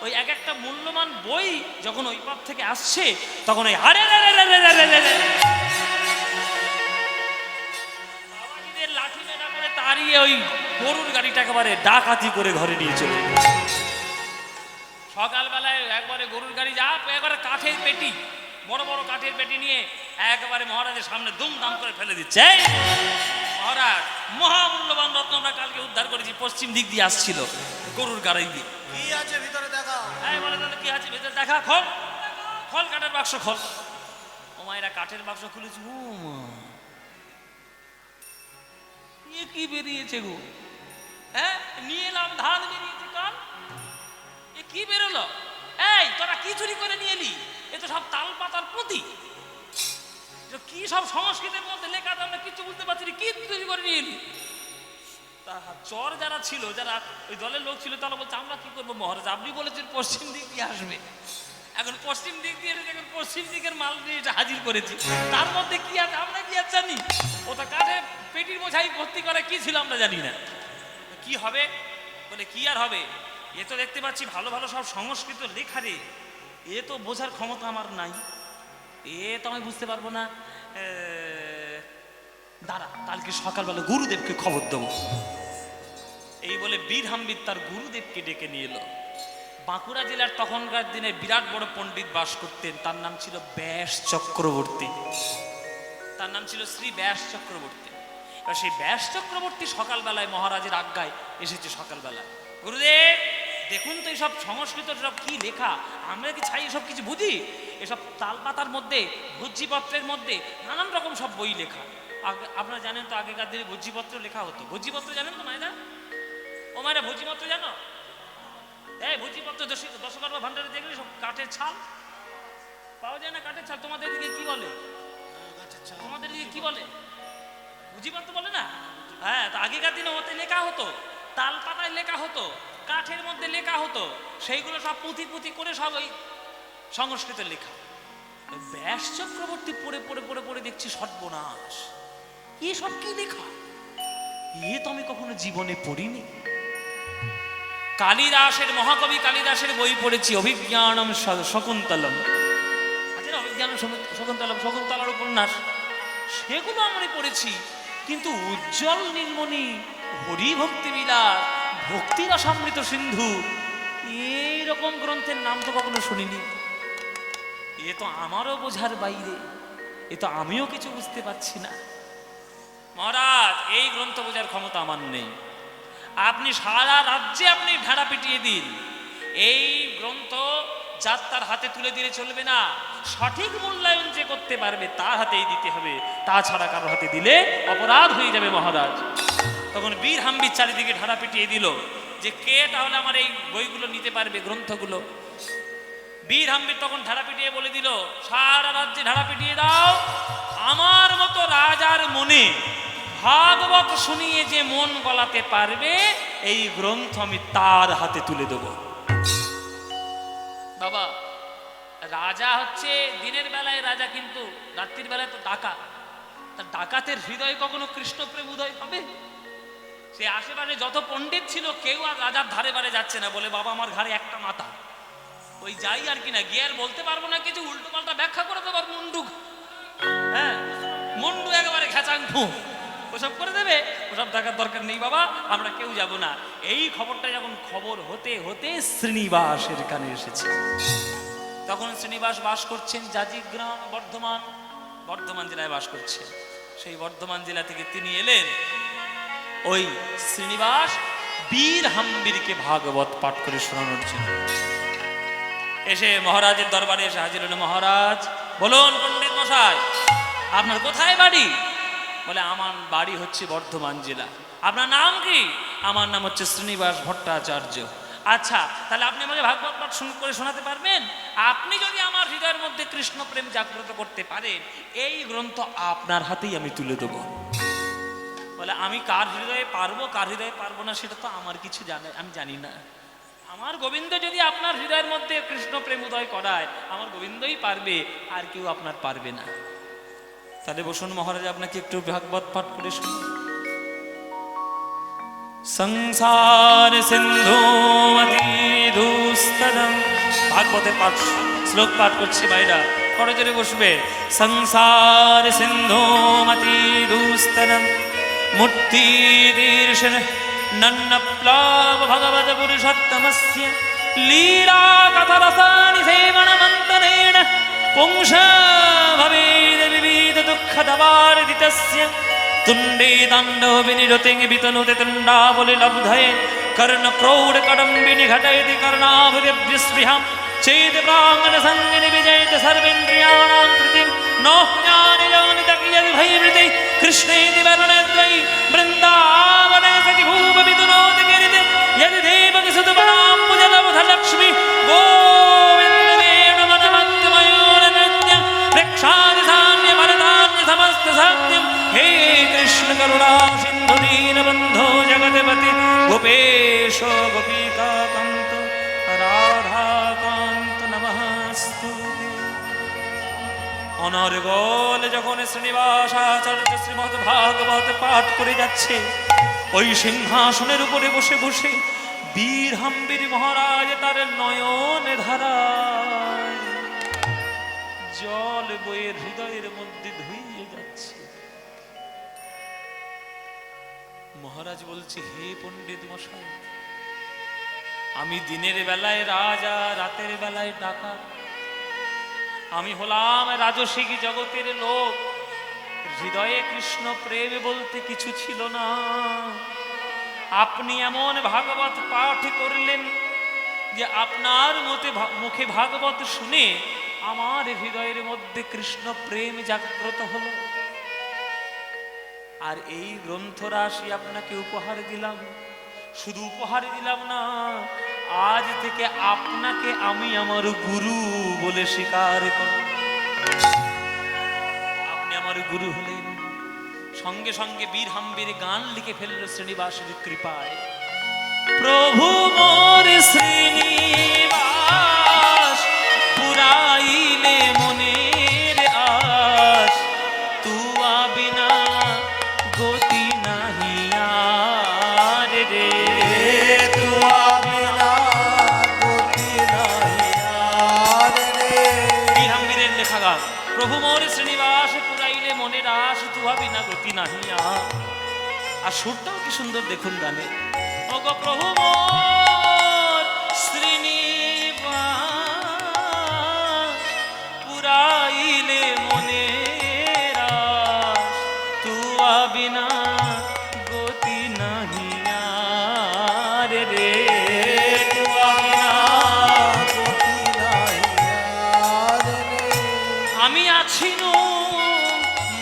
ওই এক একটা মূল্যবান বই যখন ওই পথ থেকে আসছে, তখন ওই বাবাজিদের লাঠি মেটা করে তাড়িয়ে ওই গরুর গাড়িটা একেবারে ডাকাতি করে ঘরে নিয়ে চলে। সকালবেলায় একবারে গরুর গাড়ি যা, একবারে কাঠের পেটি, বড় বড় কাঠের পেটি নিয়ে একেবারে মহারাজের সামনে দুমদাম করে ফেলে দিচ্ছে। মহারাজ, মহামূল্যবান রত্ন আমরা কালকে উদ্ধার করেছি, পশ্চিম দিক দিয়ে আসছিল গরুর গাড়ি দিয়ে। কি আছে ভিতরে দেখা? বলে তাহলে কি আছে ভেতরে দেখা, খোল খোল, কাঠের বাক্স খোল। ও মায়েরা কাঠের বাক্স খুলেছি, ও মা, এ কি বেরিয়েছে গো? হ্যাঁ, নিয়ে এলাম ধান বেরিয়েছে কাল, এ কি বেরোলো? এই তোরা কি চুরি করে নিয়ে এলি? এ তো সব তাল পাতার প্রতি, কি সব সংস্কৃতের মধ্যে লেখা, আমরা কিছু বুঝতে পারছি না, কি চুরি করে নিয়ে এলি? চর যারা ছিল, যারা ওই দলের লোক ছিল, তারা বলছে আমরা কি করবো মহারাজ, আপনি বলেছেন পশ্চিম দিক দিয়ে আসবে, এখন পশ্চিম দিক দিয়ে এখন পশ্চিম দিকের মাল নিয়ে এটা হাজির করেছি, তার মধ্যে কি আছে আমরা কি আর জানি? ওটা কাঠে পেটির বোঝাই ভর্তি করে কি ছিল আমরা জানি না। কি হবে বলে, কি আর হবে, এ তো দেখতে পাচ্ছি ভালো ভালো সব সংস্কৃত লেখা রে, এ তো বোঝার ক্ষমতা আমার নাই, এ তো আমি বুঝতে পারবো না। দাঁড়া, কালকে সকালবেলা গুরুদেবকে খবর দেবো। এই বলে বীরহাম্বির তার গুরুদেবকে ডেকে নিয়ে এলো। বাঁকুড়া জেলার তখনকার দিনে বিরাট বড় পণ্ডিত বাস করতেন, তার নাম ছিল ব্যাস চক্রবর্তী, তার নাম ছিল শ্রী ব্যাস চক্রবর্তী। এবার সেই ব্যাস চক্রবর্তী সকালবেলায় মহারাজের আজ্ঞায় এসেছে। সকালবেলা, গুরুদেব দেখুন তো এইসব সংস্কৃত সব কি লেখা, আমরা কি ছাই এসব কিছু বুঝি? এসব তালপাতার মধ্যে, ভোজ্যিপত্রের মধ্যে নানান রকম সব বই লেখা। আপনারা জানেন তো আগেকার দিনে ভোজ্যিপত্র লেখা হতো। ভোজ্যিপত্র জানেন তো মায়েরা? ও মায়েরা ভোজ্যিপত্র জানো? এই ভোজ্যিপত্র দশকর্মা ভান্ডারে দেখলে সব কাঠের ছাল পাওয়া যায় না, কাঠের ছাল। তোমাদের দিকে কি বলে? তোমাদের দিকে কি বলে? ভোজ্যিপত্র বলে না? হ্যাঁ, তো আগেকার দিনে ওতে লেখা হতো, তাল পাতায় লেখা হতো, কাঠের মধ্যে লেখা হতো, সেইগুলো সব পুঁথি পুঁথি করে সব ওই সংস্কৃত লেখা। ব্যাস চক্রবর্তী পড়ে পড়ে পড়ে পড়ে দেখছি সর্বনাশ, এসব কি লেখা? এ তো আমি কখনো জীবনে পড়িনি। কালিদাসের, মহাকবি কালিদাসের বই পড়েছি, অভিজ্ঞানম শকুন্তলম, অভিজ্ঞানম শকুন্তলম, শকুন্তলার উপন্যাস, সেগুলো আমরা পড়েছি। কিন্তু উজ্জ্বল নীলমণি, হরিভক্তি বিলাস, ভক্তির অসমৃত সিন্ধু, এইরকম গ্রন্থের নাম তো কখনো শুনিনি। এ তো আমারও বোঝার বাইরে, এ তো আমিও কিছু বুঝতে পারছি না। মহারাজ এই গ্রন্থ বোঝার ক্ষমতা আমার নেই। আপনি সারা রাজ্যে আপনি ভেড়া পিটিয়ে দিন, এই গ্রন্থ যার তার হাতে তুলে দিলে চলবে না। সঠিক মূল্যায়ন যে করতে পারবে তার হাতেই দিতে হবে, তাছাড়া কারোর হাতে দিলে অপরাধ হয়ে যাবে মহারাজ। তখন বীর হাম্বির চারিদিকে ঢাড়া পিটিয়ে দিল যে কে তাহলে আমার এই বইগুলো নিতে পারবে, গ্রন্থগুলো। বীর হাম্বির তখন ঢাড়া পিটিয়ে বলে দিল, সারা রাজ্যে ঢাড়া পিটিয়ে দাও, আমার মতো রাজার মনে ভাগবত শুনিয়ে যে মন গলাতে পারবে এই গ্রন্থ আমি তার হাতে তুলে দেব। বাবা, রাজা হচ্ছে দিনের বেলায় রাজা, কিন্তু রাত্রির বেলায় তো ডাকাত। তার ডাকাতের হৃদয়ে কখনো কৃষ্ণ প্রেম উদয় হবে? সে আশেপাশে যত পণ্ডিত ছিল কেউ আর রাজার ধারে বারে যাচ্ছে না, বলে বাবা আমার ঘাড়ে একটা মাথা, ওই যাই আর কি না, গিয়ে আর বলতে পারবো না কিছু, উল্টো পাল্টা ব্যাখ্যা করে দেবার মুন্ডু, হ্যাঁ মুন্ডু একেবারে খেচাং ফু, ওসব করে দেবে, ওসব দেখার দরকার নেই বাবা, আমরা কেউ যাব না। এই খবরটা যখন খবর হতে হতে শ্রীনিবাসের কানে এসেছে, তখন শ্রীনিবাস বাস করছেন জাজিগ্রাম, বর্ধমান জেলায় বাস করছে। সেই বর্ধমান জেলা থেকে তিনি এলেন, ওই শ্রীনিবাস বীর হাম্বিরকে ভাগবত পাঠ করে শোনানোর জন্য এসে মহারাজের দরবারে এসে হাজির হলো। মহারাজ বলুন পণ্ডিত মশাই, আপনার কোথায় বাড়ি? বলে আমার বাড়ি হচ্ছে বর্ধমান জেলা। আপনার নাম কি? আমার নাম হচ্ছে শ্রীনিবাস ভট্টাচার্য। আচ্ছা, তাহলে আপনি আমাকে ভাগবত পাঠ করে শোনাতে পারবেন? আপনি যদি আমার হৃদয়ের মধ্যে কৃষ্ণ প্রেম জাগ্রত করতে পারেন, এই গ্রন্থ আপনার হাতেই আমি তুলে দেবো। বলে আমি কার হৃদয়ে পারবো কার হৃদয়ে পারবো না সেটা তো আমার কিছু আমি জানি না। আমার গোবিন্দ যদি আপনার হৃদয়ের মধ্যে কৃষ্ণ প্রেম উদয় করায়, আমার গোবিন্দই পারবে, আর কেউ আপনার পারবে না। তাহলে বসুন মহারাজ, আপনাকে একটু ভাগবত পাঠ করে শুনুন। সংসার সিন্ধু মতি দুস্তরম, ভাগবতের পাঠ শ্লোক পাঠ করছে ভাইরা, করজোরে বসবে। সংসার সিন্ধু মতি দুস্তরম মূর্তি দীর্ষণ নন্ন প্লাব ভগবত পুরুষোত্তমস্য লীলা কথা রসানি সেবন মন্তরেণ পুংস ভবেদ বিবিধ দুঃখ দবার্দিতস্য তুণ্ডে দণ্ড বিনিরতে বিতনুতে তুণ্ডাবলি লব্ধয়ে কর্ণ ক্রৌড কডম্বিনি ঘটয়তি কর্ণাভিস্পৃহাম চেদ প্রাঙ্গণ সঙ্গিনি বিজয়ত সর্বেন্দ্রিয়াণাং কৃতিম নঃ জ্ঞানে জনিতকিয়দি ভৈবৃতি কৃষ্ণেতি বর্ণদ্বৈ বৃন্দাবনে সখি ভূপ বিতুনোতি গিরিতে यदि देवकी सुतपदां मुजलबध लक्ष्मी गोविन्दमेण मनमत्तमयोनृत्य प्रेक्षादिधान्य वरदान्य समस्त सत्यं हे कृष्ण करुणा सिन्धु दीनबन्धो जगत्पति गोपेश गोपिकान्त राधाकान्त नमस्तुते। অনর্গল যখন শ্রীনিবাস আচার্য শ্রীমদ ভাগবত পাঠ করে যাচ্ছে, ওই সিংহাসনের উপরে বসে বসে বীর হাম্বির মহারাজ তার নয়ন ধারায় জল বয়ে হৃদয়ের মধ্যে ধুইয়ে যাচ্ছে। মহারাজ বলছে, হে পণ্ডিত মশাই, আমি দিনের বেলায় রাজা, রাতের বেলায় ডাকাত। আমি হলাম রাজসিক জগতের লোক, হৃদয়ে কৃষ্ণ প্রেম বলতে কিছু ছিল না। আপনি এমন ভাগবত পাঠ করলেন যে আপনার মুখে ভাগবত শুনে আমার হৃদয়ের মধ্যে কৃষ্ণ প্রেম জাগ্রত হলো। আর এই গ্রন্থ রাশি আপনাকে উপহার দিলাম। শুধু উপহার দিলাম না, আজ থেকে আপনাকে আমি আমার গুরু বলে স্বীকার করব। আপনি আমার গুরু হলেন। সঙ্গে সঙ্গে বীর হাম্বির গান লিখে ফেলল শ্রীনিবাসের কৃপায়। প্রভু মোর শ্রীনিবাস পুরাইলে মনের আশ, তুয়া বিনা গতি নাহি আর রে, তুয়া বিনা গতি নাহি আর রে। বীর হাম্বিরের লেখা গান। প্রভু মোর শ্রীনিবাস পুরাইলে মনের আশ, তুয়া বিনা গতি নাহি আর সুরটাও কি সুন্দর দেখুন গানে। ওগো প্রভু মোর শ্রীনিবাস পুরাইলে মনের আশ, তুয়া বিনা আছিন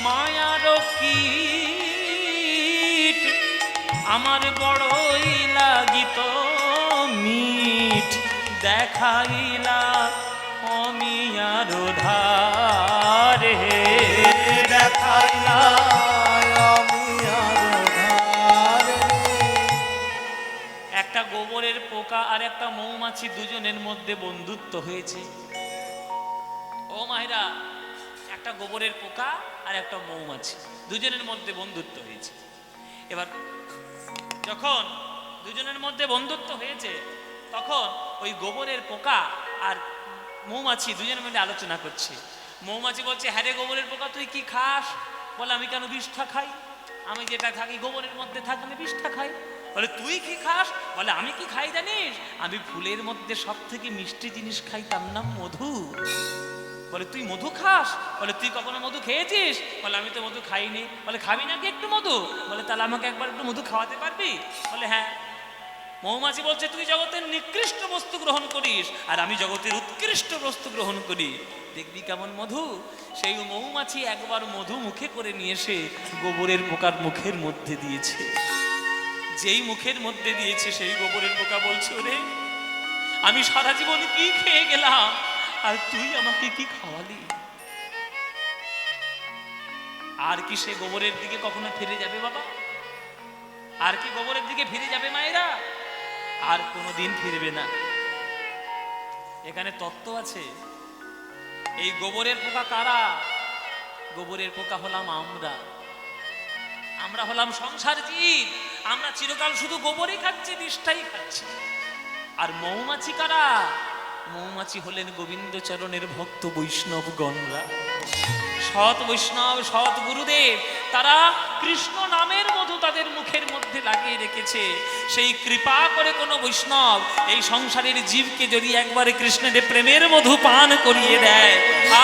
মায়ার কীট, আমার বড়ই লাগিত মিঠ, দেখাইলা অমিয়ার ধারে, দেখাইলা আমি আর ধারে। একটা গোবরের পোকা আর একটা মৌমাছি দুজনের মধ্যে বন্ধুত্ব হয়েছে। ও মায়েরা, একটা গোবরের পোকা আর একটা মৌমাছি দুজনের মধ্যে বন্ধুত্ব হয়েছে। এবার যখন দুজনের মধ্যে বন্ধুত্ব হয়েছে তখন ওই গোবরের পোকা আর মৌমাছি দুজনের মধ্যে আলোচনা করছে। মৌমাছি বলছে, হ্যাঁ রে গোবরের পোকা, তুই কি খাস? বলে, আমি কেন বিষ্ঠা খাই, আমি যেটা থাকি গোবরের মধ্যে থাকি আমি বিষ্ঠা খাই। বলে, তুই কি খাস? বলে, আমি কি খাই জানিস? আমি ফুলের মধ্যে সব থেকে মিষ্টি জিনিস খাই, তার নাম মধু। বলে, তুই মধু খাস? বলে, তুই কখনো মধু খেয়েছিস? বলে, আমি তো মধু খাইনি। বলে, খাবি নাকি একটু মধু? বলে, তাহলে আমাকে একবার একটু মধু খাওয়াতে পারবি? বলে, হ্যাঁ। মৌমাছি বলছে, তুই জগতের নিকৃষ্ট বস্তু গ্রহণ করিস আর আমি জগতের উৎকৃষ্ট বস্তু গ্রহণ করি, দেখবি কেমন মধু। সেই মৌমাছি একবার মধু মুখে করে নিয়ে এসে গোবরের পোকার মুখের মধ্যে দিয়েছে। যেই মুখের মধ্যে দিয়েছে সেই গোবরের পোকা বলছে, ওরে আমি সারা জীবন কি খেয়ে গেলাম আর তুই আমাকে কি খাওয়ালি? আর কি সে গোবরের দিকে কখনো ফিরে যাবে বাবা? আর কি গোবরের দিকে ফিরে যাবে মায়েরা? আর কোনোদিন ফিরবে না। এখানে তত্ত্ব আছে। এই গোবরের পোকা কারা? গোবরের পোকা হলাম আমরা। আমরা হলাম সংসার জীব, আমরা চিরকাল শুধু গোবরই খাচ্ছি, বিষ্ঠাই খাচ্ছি। আর মৌমাছি কারা? মৌমাছি হলেন গোবিন্দ চরণের ভক্ত বৈষ্ণবগণরা, সৎ বৈষ্ণব, সৎ গুরুদেব। তারা কৃষ্ণ নামের মধু তাদের মুখের মধ্যে লাগিয়ে রেখেছে। সেই কৃপা করে কোনো বৈষ্ণব এই সংসারের জীবকে যদি একবারে কৃষ্ণের প্রেমের মধু পান করিয়ে দেয়,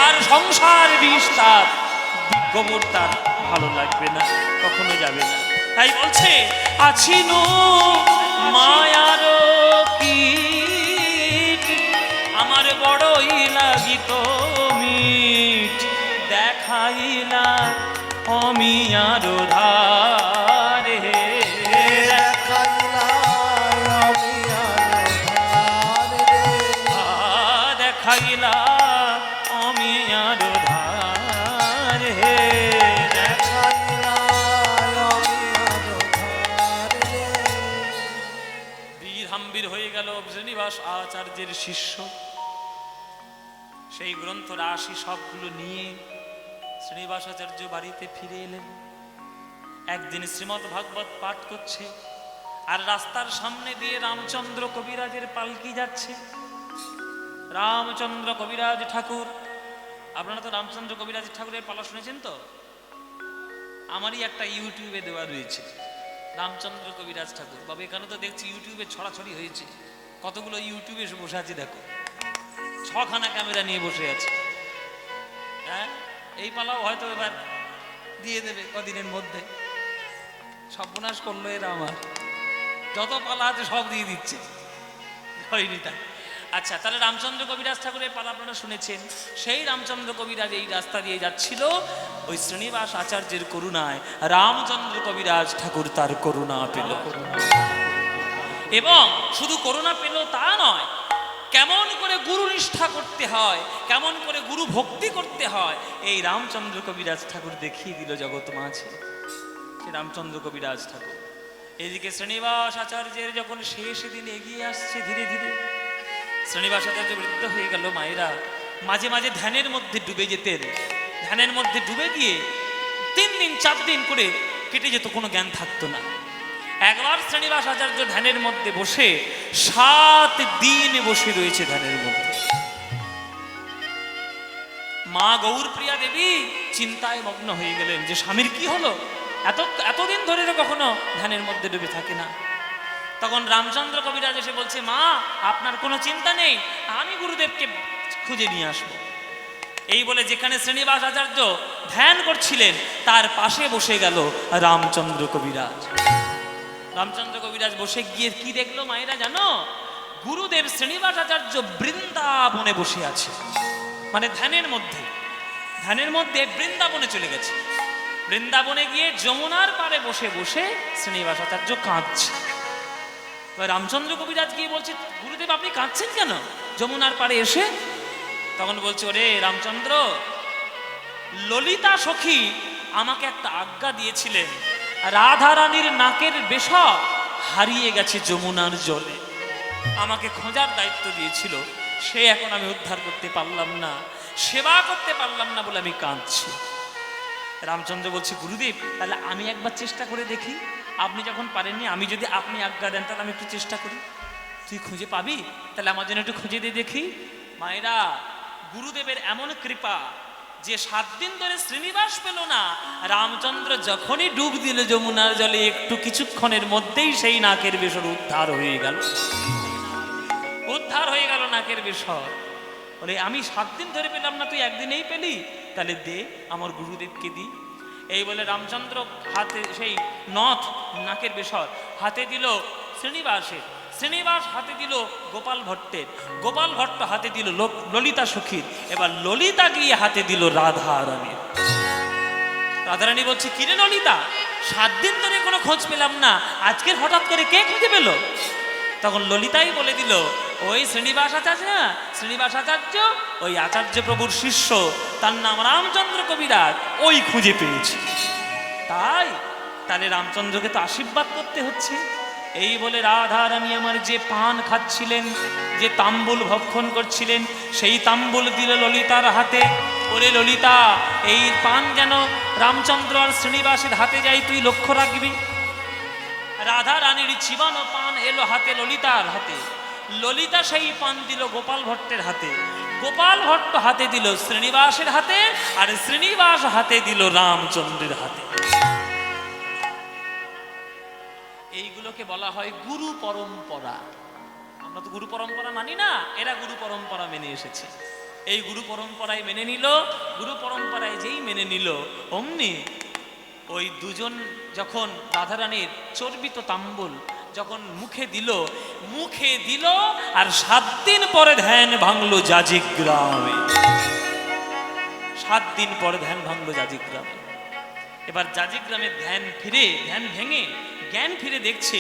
আর সংসার বিষ তার, গোবর তার ভালো লাগবে না, কখনো যাবে না। তাই বলছে, আছিন মায়ার কীট, আমার বড়ই লাগিত মিঠ, দেখাইলা অমিয়ার ধারে, দেখাইলা আমি আর ধারে। দেখাইলা অমিয়ার ধারে, দেখাইলা আমি আর ধারে। বীর হাম্বির হয়ে গেল শ্রীনিবাস আচার্যের শিষ্য। সেই গ্রন্থ রাশি সবগুলো নিয়ে শ্রীনিবাস আচার্য বাড়িতে ফিরে এলেন। একদিন শ্রীমদ্ ভাগবত পাঠ করছে আর রাস্তার সামনে দিয়ে রামচন্দ্র কবিরাজের পালকি যাচ্ছে। রামচন্দ্র কবিরাজ ঠাকুর, আপনারা তো রামচন্দ্র কবিরাজ ঠাকুরের পালা শুনেছেন তো? আমারই একটা ইউটিউবে দেওয়া রয়েছে রামচন্দ্র কবিরাজ ঠাকুর। বাবা, এখানে তো দেখছি ইউটিউবে ছড়াছড়ি হয়েছে, কতগুলো ইউটিউবে এসে বসে আছে, দেখো 6খানা ক্যামেরা নিয়ে বসে আছে। হ্যাঁ, এই পালাও হয়তো এবার দিয়ে দেবে কদিনের মধ্যে। সর্বনাশ করলো এরা, আমার যত পালা আছে সব দিয়ে দিচ্ছে, হয়নি তাই। আচ্ছা, তাহলে রামচন্দ্র কবিরাজ ঠাকুরের পালা আপনারা শুনেছেন। সেই রামচন্দ্র কবিরাজ এই রাস্তা দিয়ে যাচ্ছিল, ওই শ্রীনিবাস আচার্যের করুণায় রামচন্দ্র কবিরাজ ঠাকুর তার করুণা পেল। এবং শুধু করুণা পেল তা নয়, কেমন করে গুরু নিষ্ঠা করতে হয়, কেমন করে গুরু ভক্তি করতে হয়, এই রামচন্দ্র কবিরাজ ঠাকুর দেখিয়ে দিল জগৎ মাঝে। সে রামচন্দ্র কবিরাজ ঠাকুর। এদিকে শ্রীনিবাস আচার্যের যখন শেষ দিন এগিয়ে আসছে ধীরে ধীরে, শ্রীনিবাস আচার্য বৃদ্ধ হয়ে গেল। মায়েরা মাঝে মাঝে ধ্যানের মধ্যে ডুবে যেতেন। ধ্যানের মধ্যে ডুবে গিয়ে 3 দিন 4 দিন করে কেটে যেত, কোনো জ্ঞান থাকতো না। একবার শ্রীনিবাস আচার্য ধ্যানের মধ্যে বসে 7 দিন বসে রয়েছে ধ্যানের মধ্যে। মা গৌরপ্রিয়া দেবী চিন্তায় মগ্ন হয়ে গেলেন যে স্বামীর কি হলো, এতদিন ধরে তো কখনো ধ্যানের মধ্যে ডুবে থাকে না। তখন রামচন্দ্র কবিরাজ এসে বলছে, মা আপনার কোনো চিন্তা নেই, আমি গুরুদেবকে খুঁজে নিয়ে আসবো। এই বলে যেখানে শ্রীনিবাস আচার্য ধ্যান করছিলেন তার পাশে বসে গেল রামচন্দ্র কবিরাজ। রামচন্দ্র কবিরাজ বসে গিয়ে কি দেখলো মায়েরা জানো? গুরুদেব শ্রীনিবাস আচার্য বৃন্দাবনে বসে আছে, মানে ধ্যানের মধ্যে। ধ্যানের মধ্যে বৃন্দাবনে চলে গেছে। বৃন্দাবনে গিয়ে যমুনার পাড়ে বসে বসে শ্রীনিবাসাচার্য কাঁদছে। রামচন্দ্র কবিরাজ গিয়ে বলছে, গুরুদেব আপনি কাঁদছেন কেন যমুনার পাড়ে এসে? তখন বলছে, ওরে রামচন্দ্র, ললিতা সখী আমাকে একটা আজ্ঞা দিয়েছিলেন, রাধা রানীর নাকের বেশা হারিয়ে গেছে যমুনার জলে, আমাকে খোঁজার দায়িত্ব দিয়েছিল, সে এখন আমি উদ্ধার করতে পারলাম না, সেবা করতে পারলাম না বলে আমি কাঁদছি। রামচন্দ্র বলছে, গুরুদেব তাহলে আমি একবার চেষ্টা করে দেখি, আপনি যখন পারেননি, আমি যদি আপনি আজ্ঞা দেন তাহলে আমি একটু চেষ্টা করি। তুই খুঁজে পাবি? তাহলে আমার জন্য একটু খুঁজে দিয়ে দেখি। মায়েরা, গুরুদেবের এমন কৃপা যে 7 দিন ধরে শ্রীনিবাস পেল না, রামচন্দ্র যখনই ডুব দিল যমুনার জলে, একটু কিছুক্ষণের মধ্যেই সেই নাকের বেসর উদ্ধার হয়ে গেল। উদ্ধার হয়ে গেল নাকের বেসর। বলে, আমি 7 দিন ধরে পেলাম না, তুই একদিনেই পেলি, তাহলে দে আমার গুরুদেবকে দি। এই বলে রামচন্দ্র হাতে সেই নথ নাকের বেসর হাতে দিল শ্রীনিবাসের, শ্রীনিবাস হাতে দিল গোপাল ভট্টের, গোপাল ভট্ট হাতে দিল ললিতা সখীর, এবার ললিতা গিয়ে হাতে দিল রাধা রানীর। রাধা রানী বলছে, কিরে ললিতা, 7 দিন ধরে কোনো খোঁজ পেলাম না, আজকের হঠাৎ করে কে খুঁজে পেল? তখন ললিতাই বলে দিল, ওই শ্রীনিবাস আচার্য না, শ্রীনিবাস আচার্য ওই আচার্য প্রভুর শিষ্য, তার নাম রামচন্দ্র কবিরাজ, ওই খুঁজে পেয়েছে। তাই তাহলে রামচন্দ্রকে তো আশীর্বাদ করতে হচ্ছে। এই বলে রাধা রানী আমার যে পান খাচ্ছিলেন, যে তাম্বুল ভক্ষণ করছিলেন, সেই তাম্বুল দিল ললিতার হাতে। ওরে ললিতা, এই পান যেন রামচন্দ্র আর শ্রীনিবাসের হাতে যাই, তুই লক্ষ্য রাখবি। রাধা রানীর চিবানো পান এলো হাতে ললিতার হাতে, ললিতা সেই পান দিল গোপাল ভট্টের হাতে, গোপাল ভট্ট হাতে দিল শ্রীনিবাসের হাতে, আর শ্রীনিবাস হাতে দিল রামচন্দ্রের হাতে। এইগুলোকে বলা হয় গুরু পরম্পরা। আমরা তো গুরু পরম্পরা মানি না, এরা গুরু পরম্পরা মেনে এসেছে। এই গুরু পরম্পরায় মেনে নিল, গুরু পরম্পরায় যেই মেনে নিল, অমনি ওই দুজন যখন রাধারানীর চর্বিত তাম্বুল যখন মুখে দিল, আর 7 দিন পরে ধ্যান ভাঙলো জাজিগ্রামে। 7 দিন পরে ধ্যান ভাঙলো জাজিগ্রামে। এবার জাজিগ্রামে ধ্যান ভেঙে জ্ঞান ফিরে দেখছে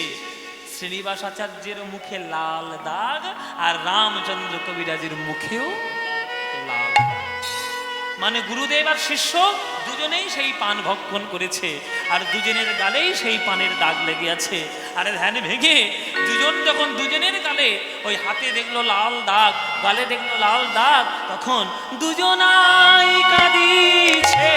শ্রীনিবাস আচার্যের মুখে লাল দাগ, আর রামচন্দ্র কবিরাজের মুখেও লাল দাগ। মানে গুরুদেব আর শিষ্য দুজনেই সেই পান ভক্ষণ করেছে, আর দুজনের গালেই সেই পানের দাগ লেগে আছে। আর ধ্যান ভেঙে দুজন যখন দুজনের গালে ওই হাতে দেখলো লাল দাগ, গালে দেখলো লাল দাগ, তখন দুজনাই কাঁদিছে।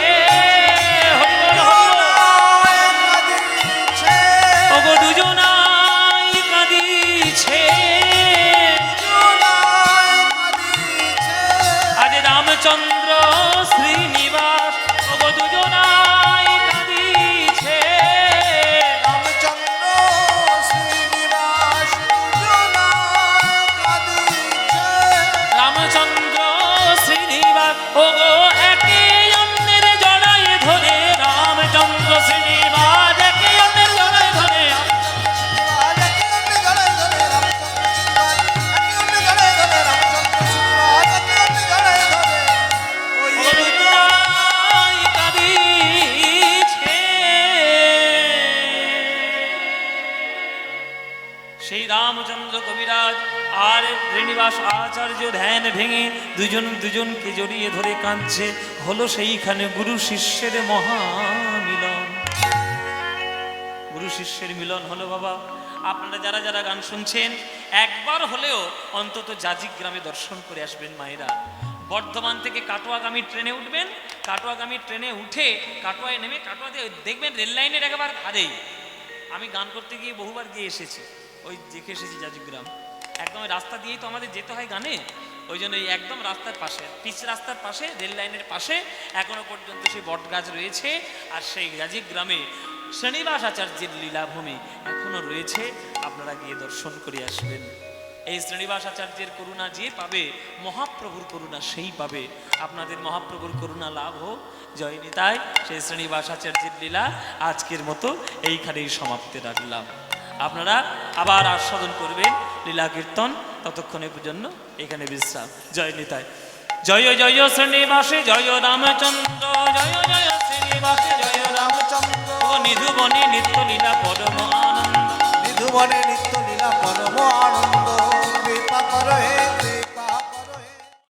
ওগো দুজনাই কাঁদিছে, আজ রামচন্দ্র শ্রীনিবাস, ওগো দুজনাই কাঁদিছে, রামচন্দ্র শ্রীনিবাস দুজনাই কাঁদিছে, রামচন্দ্র শ্রীনিবাস, ওগো একে অন্যের জড়ায় ধরে, রামচন্দ্র শ্রীনিবাস একে অন্যের জড়ায় ধরে, সেই রামচন্দ্র কবিরাজ আর শ্রীনিবাস আচার্য ধ্যান ভেঙে দুজনকে জড়িয়ে ধরে কাঁদছে। হলো সেইখানে গুরু শিষ্যের মহামিলন। গুরু শিষ্যের মিলন হলো বাবা। আপনারা যারা যারা গান শুনছেন, একবার হলেও অন্তত জাজিগ্রামে দর্শন করে আসবেন মায়েরা। বর্ধমান থেকে কাটোয়াগামী ট্রেনে উঠবেন, কাটোয়াগামী ট্রেনে উঠে কাটোয়ায় নেমে, কাটোয়াতে দেখবেন রেল লাইনের একেবারে ধারেই। আমি গান করতে গিয়ে বহুবার গিয়ে এসেছি, ওই দেখে এসেছি জাজিগ্রাম। একদম ওই রাস্তা দিয়েই তো আমাদের যেতে হয় গানে, ওই জন্য এই একদম রাস্তার পাশে, পিচ রাস্তার পাশে, রেল লাইনের পাশে এখনো পর্যন্ত সেই বট গাছ রয়েছে। আর সেই জাজিগ্রামে শ্রীনিবাস আচার্যের লীলাভূমি এখনো রয়েছে, আপনারা গিয়ে দর্শন করে আসবেন। এই শ্রীনিবাস আচার্যের করুণা যে পাবে, মহাপ্রভুর করুণা সেই পাবে। আপনাদের মহাপ্রভুর করুণা লাভ হোক, জয় নিতাই। সেই শ্রীনিবাস আচার্যের লীলা আজকের মতো এইখানেই সমাপ্তি রাখলাম। আপনারা আবার আস্বাদন করবেন লীলা কীর্তন, ততক্ষণের জন্য এখানে বিশ্রাম। জয় নিতাই। জয় জয় শ্রীনিবাসে জয় রামচন্দ্র, জয় জয় শ্রীনিবাসে জয় রামচন্দ্র। ও নিধুবনে নিত্য লীলা পরম আনন্দ, নিধুবনে নিত্য লীলা পরম আনন্দ।